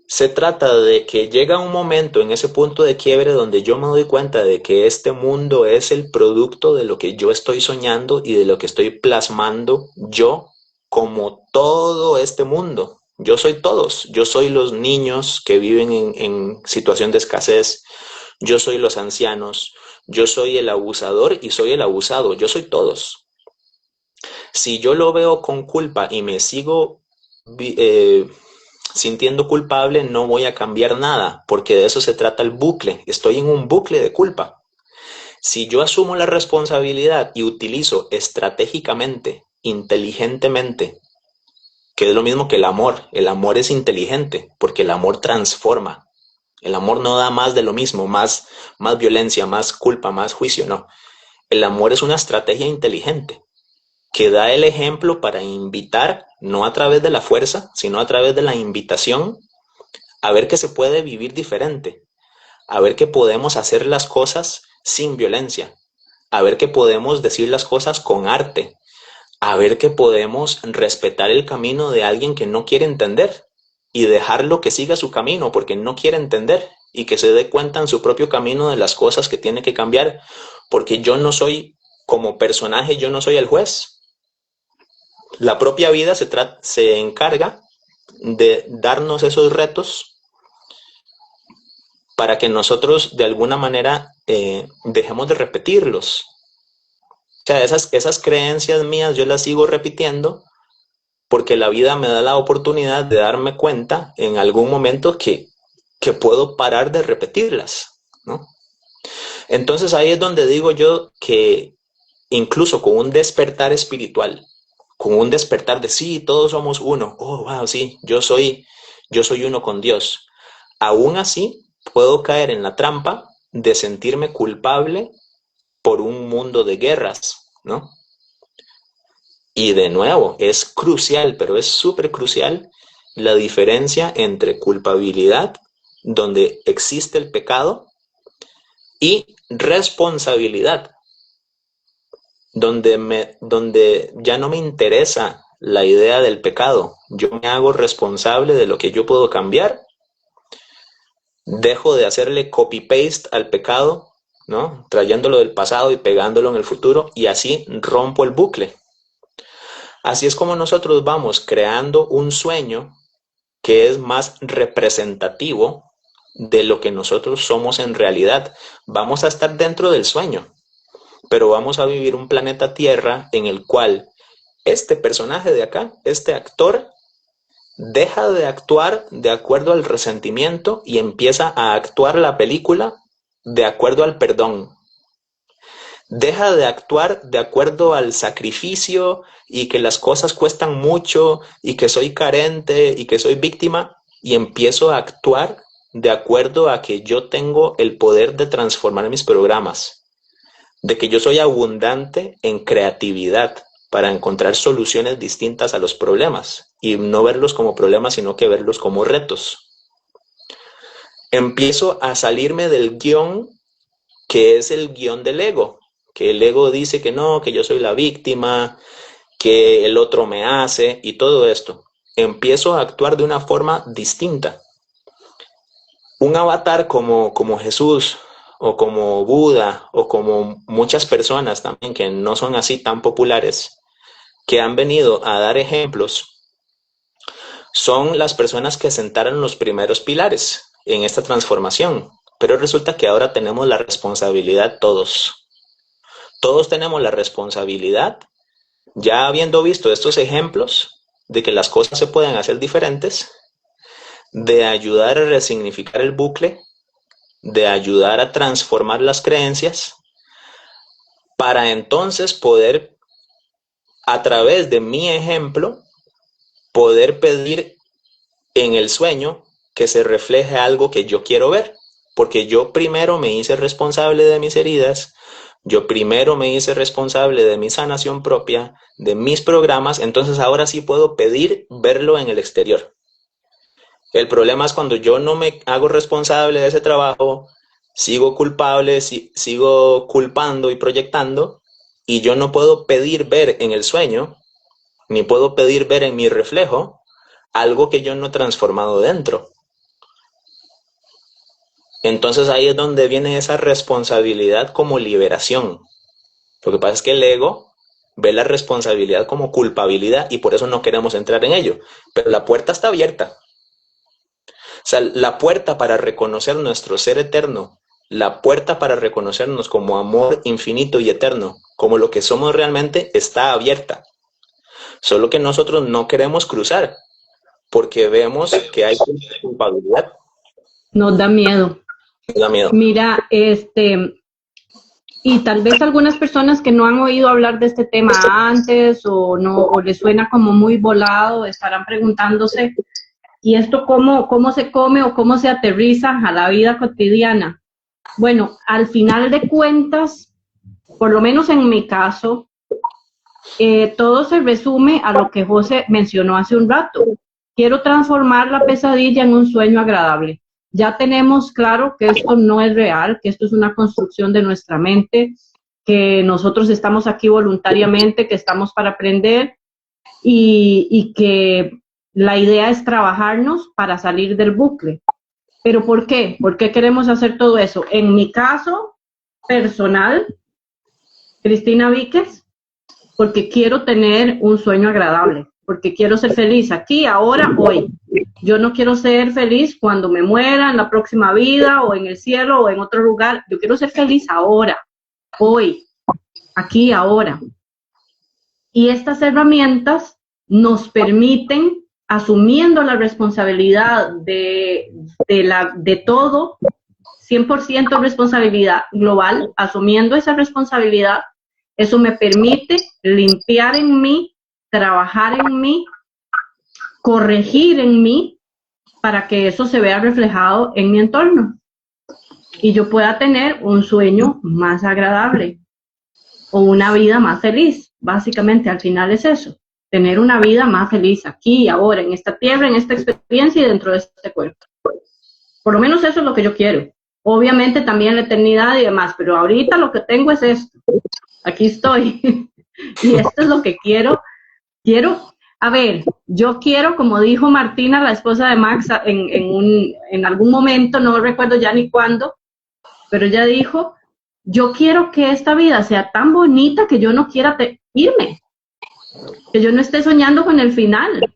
de que llega un momento en ese punto de quiebre donde yo me doy cuenta de que este mundo es el producto de lo que yo estoy soñando y de lo que estoy plasmando yo como todo este mundo. Yo soy todos, yo soy los niños que viven en situación de escasez, yo soy los ancianos, yo soy el abusador y soy el abusado, yo soy todos. Si yo lo veo con culpa y me sigo sintiendo culpable, no voy a cambiar nada, porque de eso se trata el bucle. Estoy en un bucle de culpa. Si yo asumo la responsabilidad y utilizo estratégicamente, inteligentemente, que es lo mismo que el amor es inteligente, porque el amor transforma. El amor no da más de lo mismo, más violencia, más culpa, más juicio, no. El amor es una estrategia inteligente que da el ejemplo para invitar, no a través de la fuerza, sino a través de la invitación, a ver que se puede vivir diferente, a ver que podemos hacer las cosas sin violencia, a ver que podemos decir las cosas con arte, a ver que podemos respetar el camino de alguien que no quiere entender y dejarlo que siga su camino porque no quiere entender y que se dé cuenta en su propio camino de las cosas que tiene que cambiar, porque yo no soy, como personaje, yo no soy el juez. La propia vida se encarga de darnos esos retos para que nosotros de alguna manera dejemos de repetirlos. O sea, esas creencias mías yo las sigo repitiendo porque la vida me da la oportunidad de darme cuenta en algún momento que puedo parar de repetirlas, ¿no? Entonces ahí es donde digo yo que incluso con un despertar espiritual, con un despertar de sí, todos somos uno, oh, wow, sí, yo soy uno con Dios, aún así puedo caer en la trampa de sentirme culpable por un mundo de guerras, ¿no? Y de nuevo, es crucial, pero es súper crucial la diferencia entre culpabilidad, donde existe el pecado, y responsabilidad, donde ya no me interesa la idea del pecado. Yo me hago responsable de lo que yo puedo cambiar, dejo de hacerle copy-paste al pecado, ¿no? Trayéndolo del pasado y pegándolo en el futuro, y así rompo el bucle. Así es como nosotros vamos creando un sueño que es más representativo de lo que nosotros somos en realidad. Vamos a estar dentro del sueño, pero vamos a vivir un planeta Tierra en el cual este personaje de acá, este actor, deja de actuar de acuerdo al resentimiento y empieza a actuar la película de acuerdo al perdón. Deja de actuar de acuerdo al sacrificio y que las cosas cuestan mucho y que soy carente y que soy víctima, y empiezo a actuar de acuerdo a que yo tengo el poder de transformar mis programas, de que yo soy abundante en creatividad para encontrar soluciones distintas a los problemas y no verlos como problemas, sino que verlos como retos. Empiezo a salirme del guión que es el guión del ego, que el ego dice que no, que yo soy la víctima, que el otro me hace y todo esto. Empiezo a actuar de una forma distinta. Un avatar como Jesús o como Buda o como muchas personas también que no son así tan populares, que han venido a dar ejemplos, son las personas que sentaron los primeros pilares en esta transformación. Pero resulta que ahora tenemos la responsabilidad todos. Todos tenemos la responsabilidad, ya habiendo visto estos ejemplos de que las cosas se pueden hacer diferentes, de ayudar a resignificar el bucle, de ayudar a transformar las creencias, para entonces poder, a través de mi ejemplo, poder pedir en el sueño que se refleje algo que yo quiero ver. Porque yo primero me hice responsable de mis heridas, yo primero me hice responsable de mi sanación propia, de mis programas, entonces ahora sí puedo pedir verlo en el exterior. El problema es cuando yo no me hago responsable de ese trabajo, sigo culpable, sigo culpando y proyectando, y yo no puedo pedir ver en el sueño, ni puedo pedir ver en mi reflejo, algo que yo no he transformado dentro. Entonces ahí es donde viene esa responsabilidad como liberación. Lo que pasa es que el ego ve la responsabilidad como culpabilidad y por eso no queremos entrar en ello. Pero la puerta está abierta. O sea, la puerta para reconocer nuestro ser eterno, la puerta para reconocernos como amor infinito y eterno, como lo que somos realmente, está abierta. Solo que nosotros no queremos cruzar porque vemos que hay culpabilidad.
Nos da miedo.
Da miedo.
Mira, y tal vez algunas personas que no han oído hablar de este tema antes o no, o les suena como muy volado, estarán preguntándose, ¿y esto cómo se come o cómo se aterriza a la vida cotidiana? Bueno, al final de cuentas, por lo menos en mi caso, todo se resume a lo que José mencionó hace un rato. Quiero transformar la pesadilla en un sueño agradable. Ya tenemos claro que esto no es real, que esto es una construcción de nuestra mente, que nosotros estamos aquí voluntariamente, que estamos para aprender y que la idea es trabajarnos para salir del bucle. ¿Pero por qué? ¿Por qué queremos hacer todo eso? En mi caso personal, Cristina Víquez, porque quiero tener un sueño agradable, porque quiero ser feliz aquí, ahora, hoy. Yo no quiero ser feliz cuando me muera, en la próxima vida, o en el cielo, o en otro lugar. Yo quiero ser feliz ahora, hoy, aquí, ahora. Y estas herramientas nos permiten, asumiendo la responsabilidad de todo, 100% responsabilidad global, asumiendo esa responsabilidad, eso me permite limpiar en mí, trabajar en mí, corregir en mí, para que eso se vea reflejado en mi entorno. Y yo pueda tener un sueño más agradable o una vida más feliz. Básicamente, al final es eso. Tener una vida más feliz aquí, ahora, en esta tierra, en esta experiencia y dentro de este cuerpo. Por lo menos eso es lo que yo quiero. Obviamente también la eternidad y demás, pero ahorita lo que tengo es esto. Aquí estoy. Y esto es lo que quiero. A ver, yo quiero, como dijo Martina, la esposa de Max, en algún momento, no recuerdo ya ni cuándo, pero ella dijo, yo quiero que esta vida sea tan bonita que yo no quiera irme, que yo no esté soñando con el final.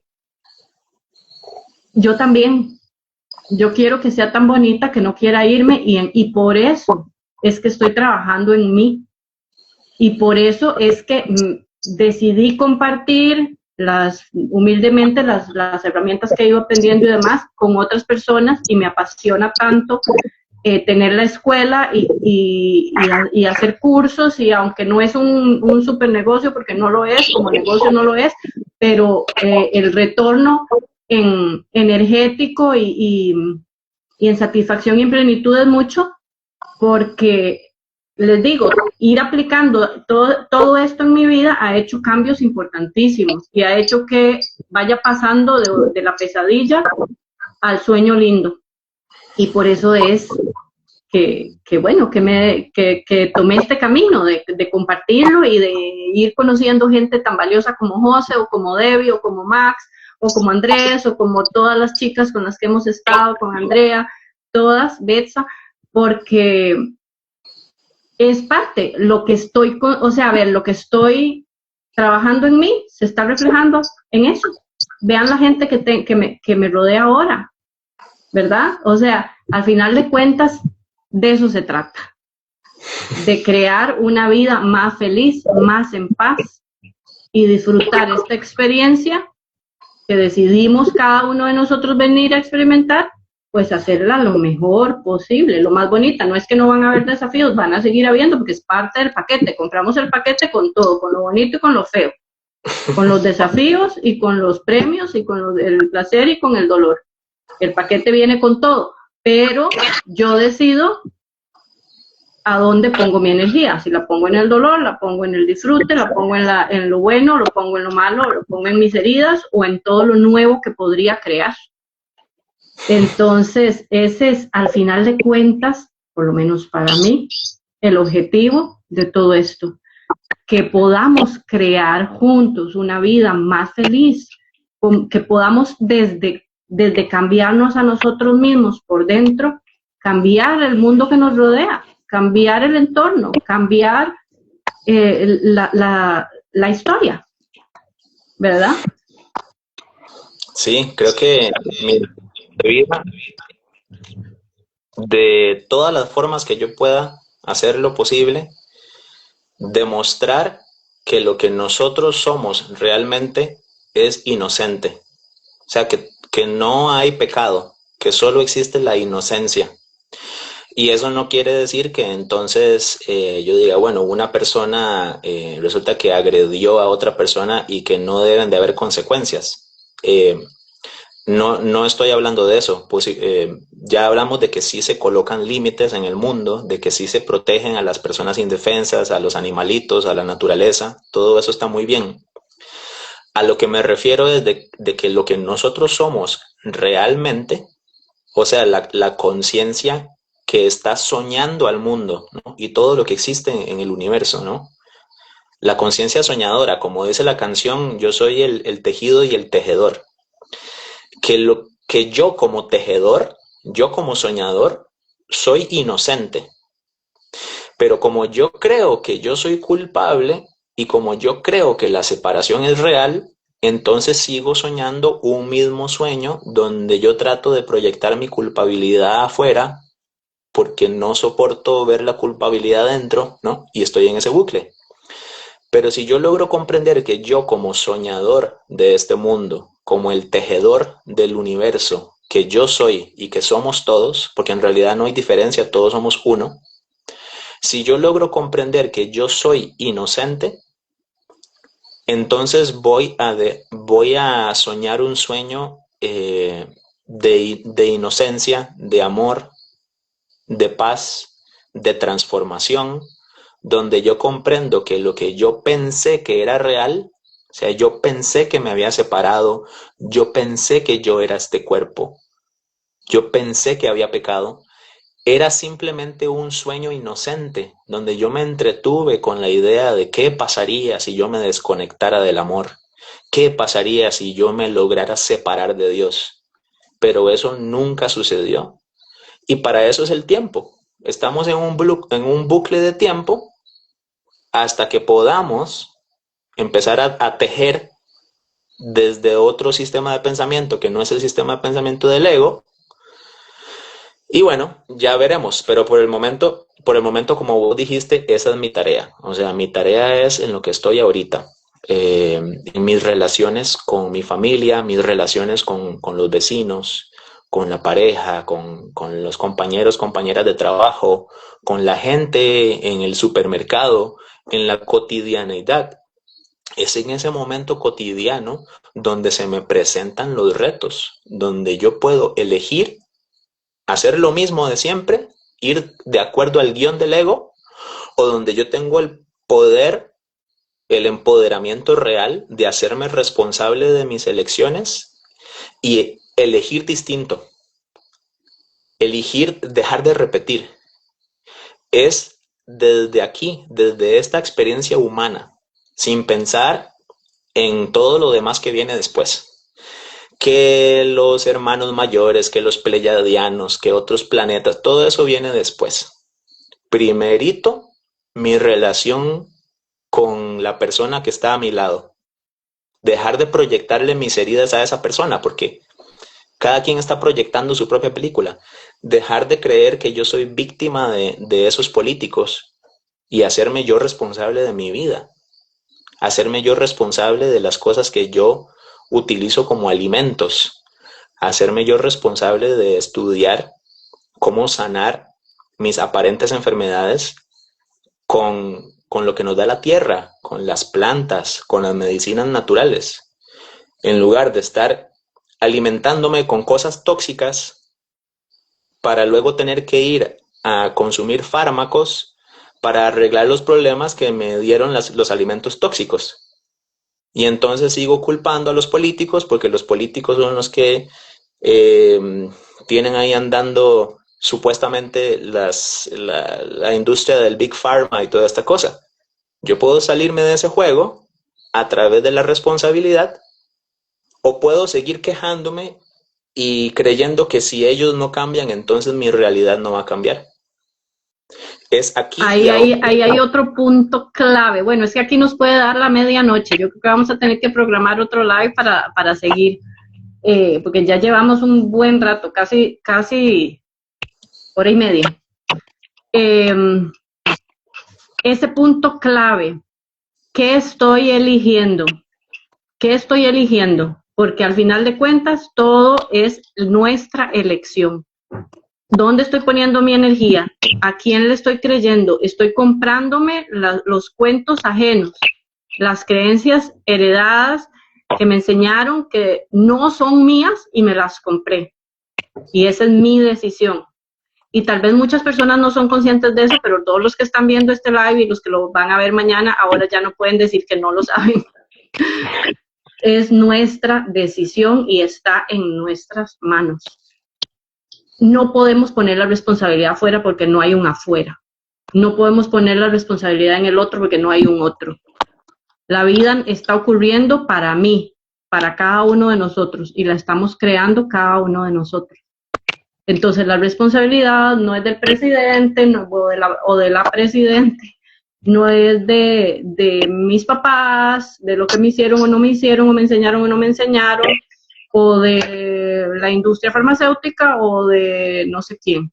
Yo también. Yo quiero que sea tan bonita que no quiera irme y por eso es que estoy trabajando en mí. Y por eso es que decidí compartir humildemente las herramientas que he ido aprendiendo y demás con otras personas, y me apasiona tanto tener la escuela y hacer cursos, y aunque no es un super negocio, porque no lo es, como negocio no lo es, pero el retorno energético y en satisfacción y en plenitud es mucho, porque les digo, ir aplicando todo esto en mi vida ha hecho cambios importantísimos y ha hecho que vaya pasando de la pesadilla al sueño lindo. Y por eso es que tomé este camino de compartirlo y de ir conociendo gente tan valiosa como José, o como Debbie, o como Max, o como Andrés, o como todas las chicas con las que hemos estado, con Andrea, todas, Betsa, porque es parte, lo que estoy trabajando en mí se está reflejando en eso. Vean la gente que me rodea ahora, ¿verdad? O sea, al final de cuentas, de eso se trata, de crear una vida más feliz, más en paz, y disfrutar esta experiencia que decidimos cada uno de nosotros venir a experimentar, pues hacerla lo mejor posible, lo más bonita. No es que no van a haber desafíos, van a seguir habiendo, porque es parte del paquete. Compramos el paquete con todo, con lo bonito y con lo feo, con los desafíos y con los premios y con el placer y con el dolor. El paquete viene con todo, pero yo decido a dónde pongo mi energía. Si la pongo en el dolor, la pongo en el disfrute, la pongo en lo bueno, lo pongo en lo malo, lo pongo en mis heridas o en todo lo nuevo que podría crear. Entonces, ese es, al final de cuentas, por lo menos para mí, el objetivo de todo esto. Que podamos crear juntos una vida más feliz, que podamos desde cambiarnos a nosotros mismos por dentro, cambiar el mundo que nos rodea, cambiar el entorno, cambiar la historia, ¿verdad?
Sí, creo que mi vida, de todas las formas que yo pueda hacer lo posible, demostrar que lo que nosotros somos realmente es inocente. O sea, que no hay pecado, que solo existe la inocencia. Y eso no quiere decir que entonces yo diga, bueno, una persona resulta que agredió a otra persona y que no deben de haber consecuencias. No estoy hablando de eso. Pues, ya hablamos de que sí se colocan límites en el mundo, de que sí se protegen a las personas indefensas, a los animalitos, a la naturaleza. Todo eso está muy bien. A lo que me refiero es de que lo que nosotros somos realmente, o sea, la conciencia que está soñando al mundo, ¿no? Y todo lo que existe en el universo, ¿no? La conciencia soñadora, como dice la canción, yo soy el tejido y el tejedor. Que yo como tejedor, yo como soñador, soy inocente. Pero como yo creo que yo soy culpable y como yo creo que la separación es real, entonces sigo soñando un mismo sueño donde yo trato de proyectar mi culpabilidad afuera porque no soporto ver la culpabilidad dentro, ¿no? Y estoy en ese bucle. Pero si yo logro comprender que yo como soñador de este mundo, como el tejedor del universo, que yo soy y que somos todos, porque en realidad no hay diferencia, todos somos uno, si yo logro comprender que yo soy inocente, entonces voy a soñar un sueño de inocencia, de amor, de paz, de transformación, donde yo comprendo que lo que yo pensé que era real, o sea, yo pensé que me había separado, yo pensé que yo era este cuerpo, yo pensé que había pecado, era simplemente un sueño inocente, donde yo me entretuve con la idea de qué pasaría si yo me desconectara del amor, qué pasaría si yo me lograra separar de Dios. Pero eso nunca sucedió. Y para eso es el tiempo. Estamos en un bucle de tiempo hasta que podamos empezar a tejer desde otro sistema de pensamiento que no es el sistema de pensamiento del ego. Y bueno, ya veremos, pero por el momento, como vos dijiste, esa es mi tarea. O sea, mi tarea es en lo que estoy ahorita, en mis relaciones con mi familia, mis relaciones con los vecinos, con la pareja, con los compañeros, compañeras de trabajo, con la gente en el supermercado, en la cotidianeidad. Es en ese momento cotidiano donde se me presentan los retos, donde yo puedo elegir hacer lo mismo de siempre, ir de acuerdo al guión del ego, o donde yo tengo el poder, el empoderamiento real de hacerme responsable de mis elecciones y elegir distinto, elegir dejar de repetir. Es desde aquí, desde esta experiencia humana, sin pensar en todo lo demás que viene después. Que los hermanos mayores, que los pleiadianos, que otros planetas, todo eso viene después. Primerito, mi relación con la persona que está a mi lado. Dejar de proyectarle mis heridas a esa persona, porque cada quien está proyectando su propia película. Dejar de creer que yo soy víctima de esos políticos y hacerme yo responsable de mi vida. Hacerme yo responsable de las cosas que yo utilizo como alimentos. Hacerme yo responsable de estudiar cómo sanar mis aparentes enfermedades con lo que nos da la tierra, con las plantas, con las medicinas naturales, en lugar de estar alimentándome con cosas tóxicas para luego tener que ir a consumir fármacos para arreglar los problemas que me dieron los alimentos tóxicos. Y entonces sigo culpando a los políticos porque los políticos son los que tienen ahí andando supuestamente la industria del Big Pharma y toda esta cosa. Yo puedo salirme de ese juego a través de la responsabilidad o puedo seguir quejándome y creyendo que si ellos no cambian, entonces mi realidad no va a cambiar. Es aquí.
Ahí hay otro punto clave. Bueno, es que aquí nos puede dar la medianoche. Yo creo que vamos a tener que programar otro live para seguir, porque ya llevamos un buen rato, casi hora y media. Ese punto clave, ¿qué estoy eligiendo? ¿Qué estoy eligiendo? Porque al final de cuentas todo es nuestra elección. ¿Dónde estoy poniendo mi energía? ¿A quién le estoy creyendo? ¿Estoy comprándome los cuentos ajenos? Las creencias heredadas que me enseñaron que no son mías y me las compré. Y esa es mi decisión. Y tal vez muchas personas no son conscientes de eso, pero todos los que están viendo este live y los que lo van a ver mañana, ahora ya no pueden decir que no lo saben. Es nuestra decisión y está en nuestras manos. no podemos poner la responsabilidad afuera porque no hay un afuera. No podemos poner la responsabilidad en el otro porque no hay un otro. La vida está ocurriendo para mí, para cada uno de nosotros, y la estamos creando cada uno de nosotros. Entonces la responsabilidad no es del presidente o de la presidente, no es de mis papás, de lo que me hicieron o no me hicieron, o me enseñaron o no me enseñaron, o de la industria farmacéutica o de no sé quién.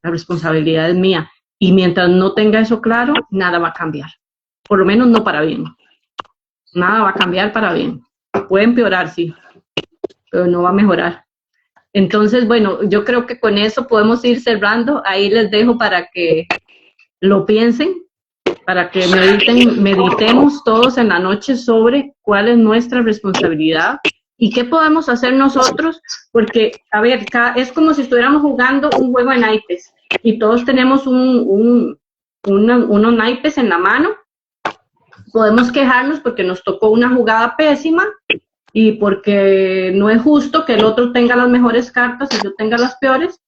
La responsabilidad es mía. Y mientras no tenga eso claro, nada va a cambiar. Por lo menos no para bien. Nada va a cambiar para bien. Puede empeorar, sí, pero no va a mejorar. Entonces, bueno, yo creo que con eso podemos ir cerrando. Ahí les dejo para que lo piensen, para que meditemos todos en la noche sobre cuál es nuestra responsabilidad y qué podemos hacer nosotros, porque, a ver, es como si estuviéramos jugando un juego de naipes y todos tenemos unos naipes en la mano. Podemos quejarnos porque nos tocó una jugada pésima y porque no es justo que el otro tenga las mejores cartas y yo tenga las peores.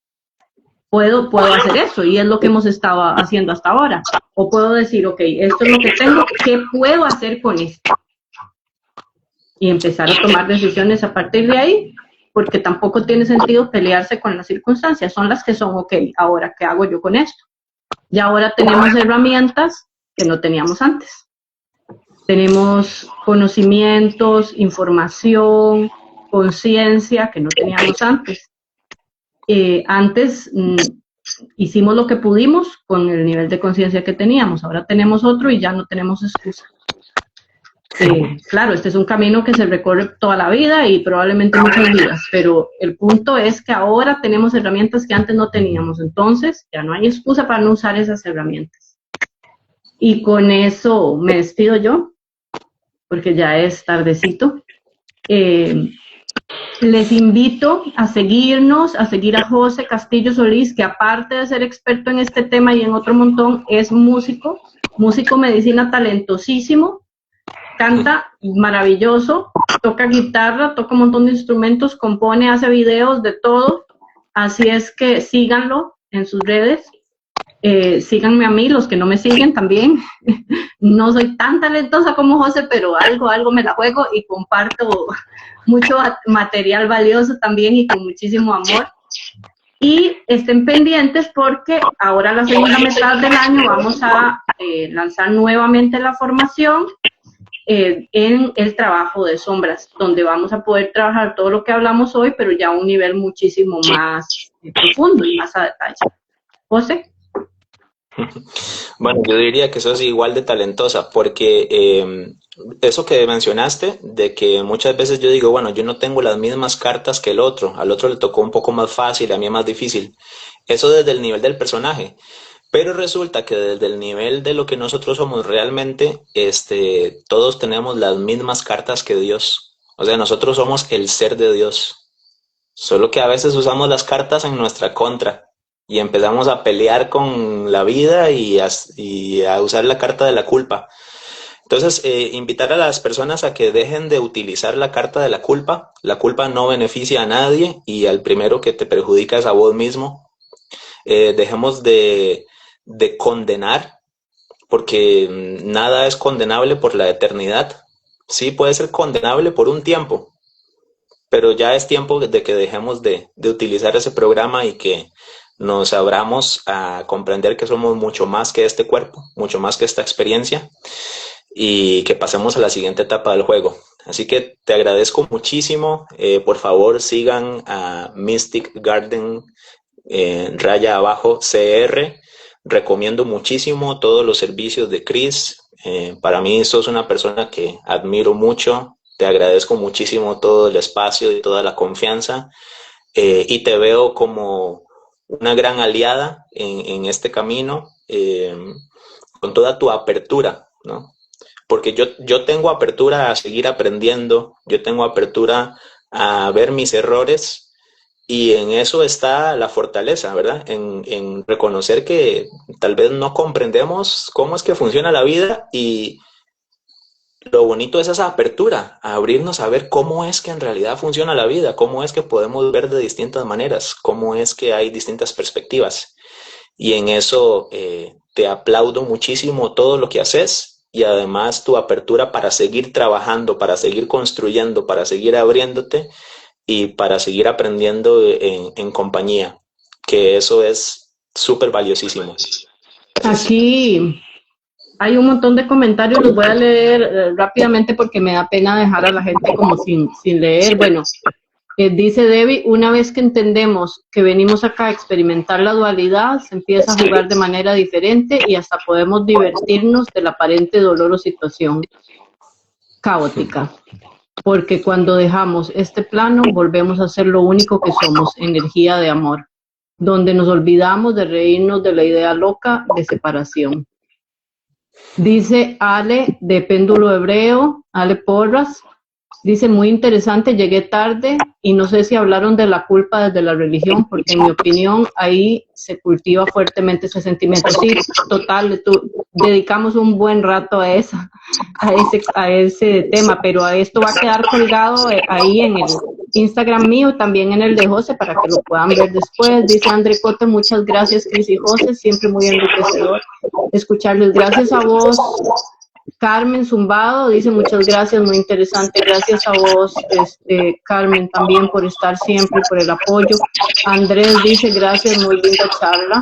Puedo hacer eso y es lo que hemos estado haciendo hasta ahora. O puedo decir, ok, esto es lo que tengo, ¿qué puedo hacer con esto? Y empezar a tomar decisiones a partir de ahí, porque tampoco tiene sentido pelearse con las circunstancias, son las que son, ok, ahora, ¿qué hago yo con esto? Y ahora tenemos herramientas que no teníamos antes. Tenemos conocimientos, información, conciencia que no teníamos antes. Antes hicimos lo que pudimos con el nivel de conciencia que teníamos, ahora tenemos otro y ya no tenemos excusa. Claro, este es un camino que se recorre toda la vida y probablemente muchas vidas, pero el punto es que ahora tenemos herramientas que antes no teníamos, entonces ya no hay excusa para no usar esas herramientas. Y con eso me despido yo, porque ya es tardecito. Les invito a seguirnos, a seguir a José Castillo Solís, que aparte de ser experto en este tema y en otro montón, es músico medicina talentosísimo, canta maravilloso, toca guitarra, toca un montón de instrumentos, compone, hace videos, de todo. Así es que síganlo en sus redes. Síganme a mí, los que no me siguen también. No soy tan talentosa como José, pero algo me la juego y comparto mucho material valioso también y con muchísimo amor. Y estén pendientes porque ahora la segunda mitad del año vamos a lanzar nuevamente la formación en el trabajo de sombras, donde vamos a poder trabajar todo lo que hablamos hoy, pero ya a un nivel muchísimo más profundo y más a detalle. José.
Bueno, yo diría que sos igual de talentosa, porque eso que mencionaste, de que muchas veces yo digo, bueno, yo no tengo las mismas cartas que el otro, al otro le tocó un poco más fácil, a mí es más difícil. Eso desde el nivel del personaje. Pero resulta que desde el nivel de lo que nosotros somos realmente, todos tenemos las mismas cartas que Dios. O sea, nosotros somos el ser de Dios. Solo que a veces usamos las cartas en nuestra contra y empezamos a pelear con la vida y a usar la carta de la culpa. Entonces, invitar a las personas a que dejen de utilizar la carta de la culpa. La culpa no beneficia a nadie y al primero que te perjudica es a vos mismo. Dejemos de condenar, porque nada es condenable por la eternidad. Sí puede ser condenable por un tiempo, pero ya es tiempo de que dejemos de utilizar ese programa y que nos abramos a comprender que somos mucho más que este cuerpo, mucho más que esta experiencia, y que pasemos a la siguiente etapa del juego. Así que te agradezco muchísimo. Por favor, sigan a Mystic Garden _CR. Recomiendo muchísimo todos los servicios de Chris. Para mí sos una persona que admiro mucho. Te agradezco muchísimo todo el espacio y toda la confianza. Y te veo como una gran aliada en este camino, con toda tu apertura, ¿no? Porque yo tengo apertura a seguir aprendiendo, yo tengo apertura a ver mis errores, y en eso está la fortaleza, ¿verdad? En reconocer que tal vez no comprendemos cómo es que funciona la vida, y lo bonito es esa apertura, a abrirnos a ver cómo es que en realidad funciona la vida, cómo es que podemos ver de distintas maneras, cómo es que hay distintas perspectivas. Y en eso te aplaudo muchísimo todo lo que haces y además tu apertura para seguir trabajando, para seguir construyendo, para seguir abriéndote y para seguir aprendiendo en compañía, que eso es súper valiosísimo.
Aquí hay un montón de comentarios, los voy a leer rápidamente porque me da pena dejar a la gente como sin leer. Bueno, dice Debbie, una vez que entendemos que venimos acá a experimentar la dualidad, se empieza a jugar de manera diferente y hasta podemos divertirnos del aparente dolor o situación caótica. Porque cuando dejamos este plano, volvemos a ser lo único que somos, energía de amor, donde nos olvidamos de reírnos de la idea loca de separación. Dice Ale, de Péndulo Hebreo, Ale Porras, dice, muy interesante, llegué tarde y no sé si hablaron de la culpa desde la religión, porque en mi opinión ahí se cultiva fuertemente ese sentimiento. Sí, total, dedicamos un buen rato a ese tema, pero a esto va a quedar colgado ahí en el Instagram mío, también en el de José, para que lo puedan ver después. Dice André Cote, muchas gracias, Cris y José, siempre muy enriquecedor escucharles. Gracias a vos, Carmen Zumbado, dice muchas gracias, muy interesante. Gracias a vos, Carmen, también por estar siempre, por el apoyo. Andrés dice gracias, muy linda charla.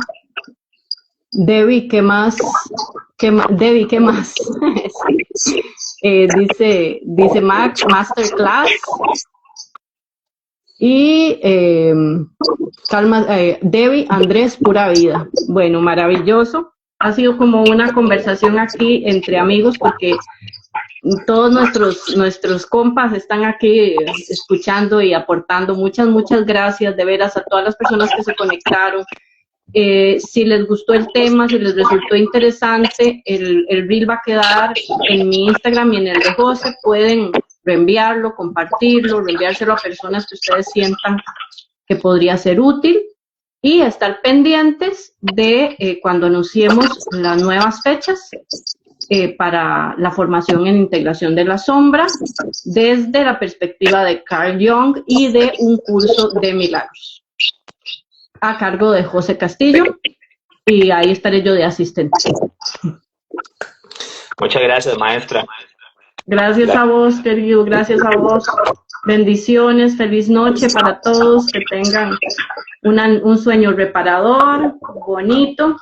Debbie, ¿qué más? Debbie, ¿qué más? Sí. Dice Max, Masterclass. Y Debbie, Andrés, pura vida. Bueno, maravilloso. Ha sido como una conversación aquí entre amigos porque todos nuestros compas están aquí escuchando y aportando. Muchas gracias de veras a todas las personas que se conectaron. Si les gustó el tema, si les resultó interesante, el reel va a quedar en mi Instagram y en el de José. Pueden reenviarlo, compartirlo, reenviárselo a personas que ustedes sientan que podría ser útil. Y estar pendientes de cuando anunciemos las nuevas fechas para la formación en integración de la sombra desde la perspectiva de Carl Jung y de un curso de milagros a cargo de José Castillo, y ahí estaré yo de asistente.
Muchas gracias, maestra.
Gracias a vos, querido, gracias a vos. Bendiciones, feliz noche para todos, que tengan un sueño reparador, bonito,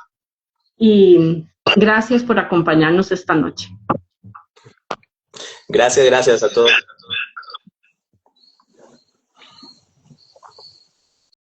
y gracias por acompañarnos esta noche.
Gracias a todos.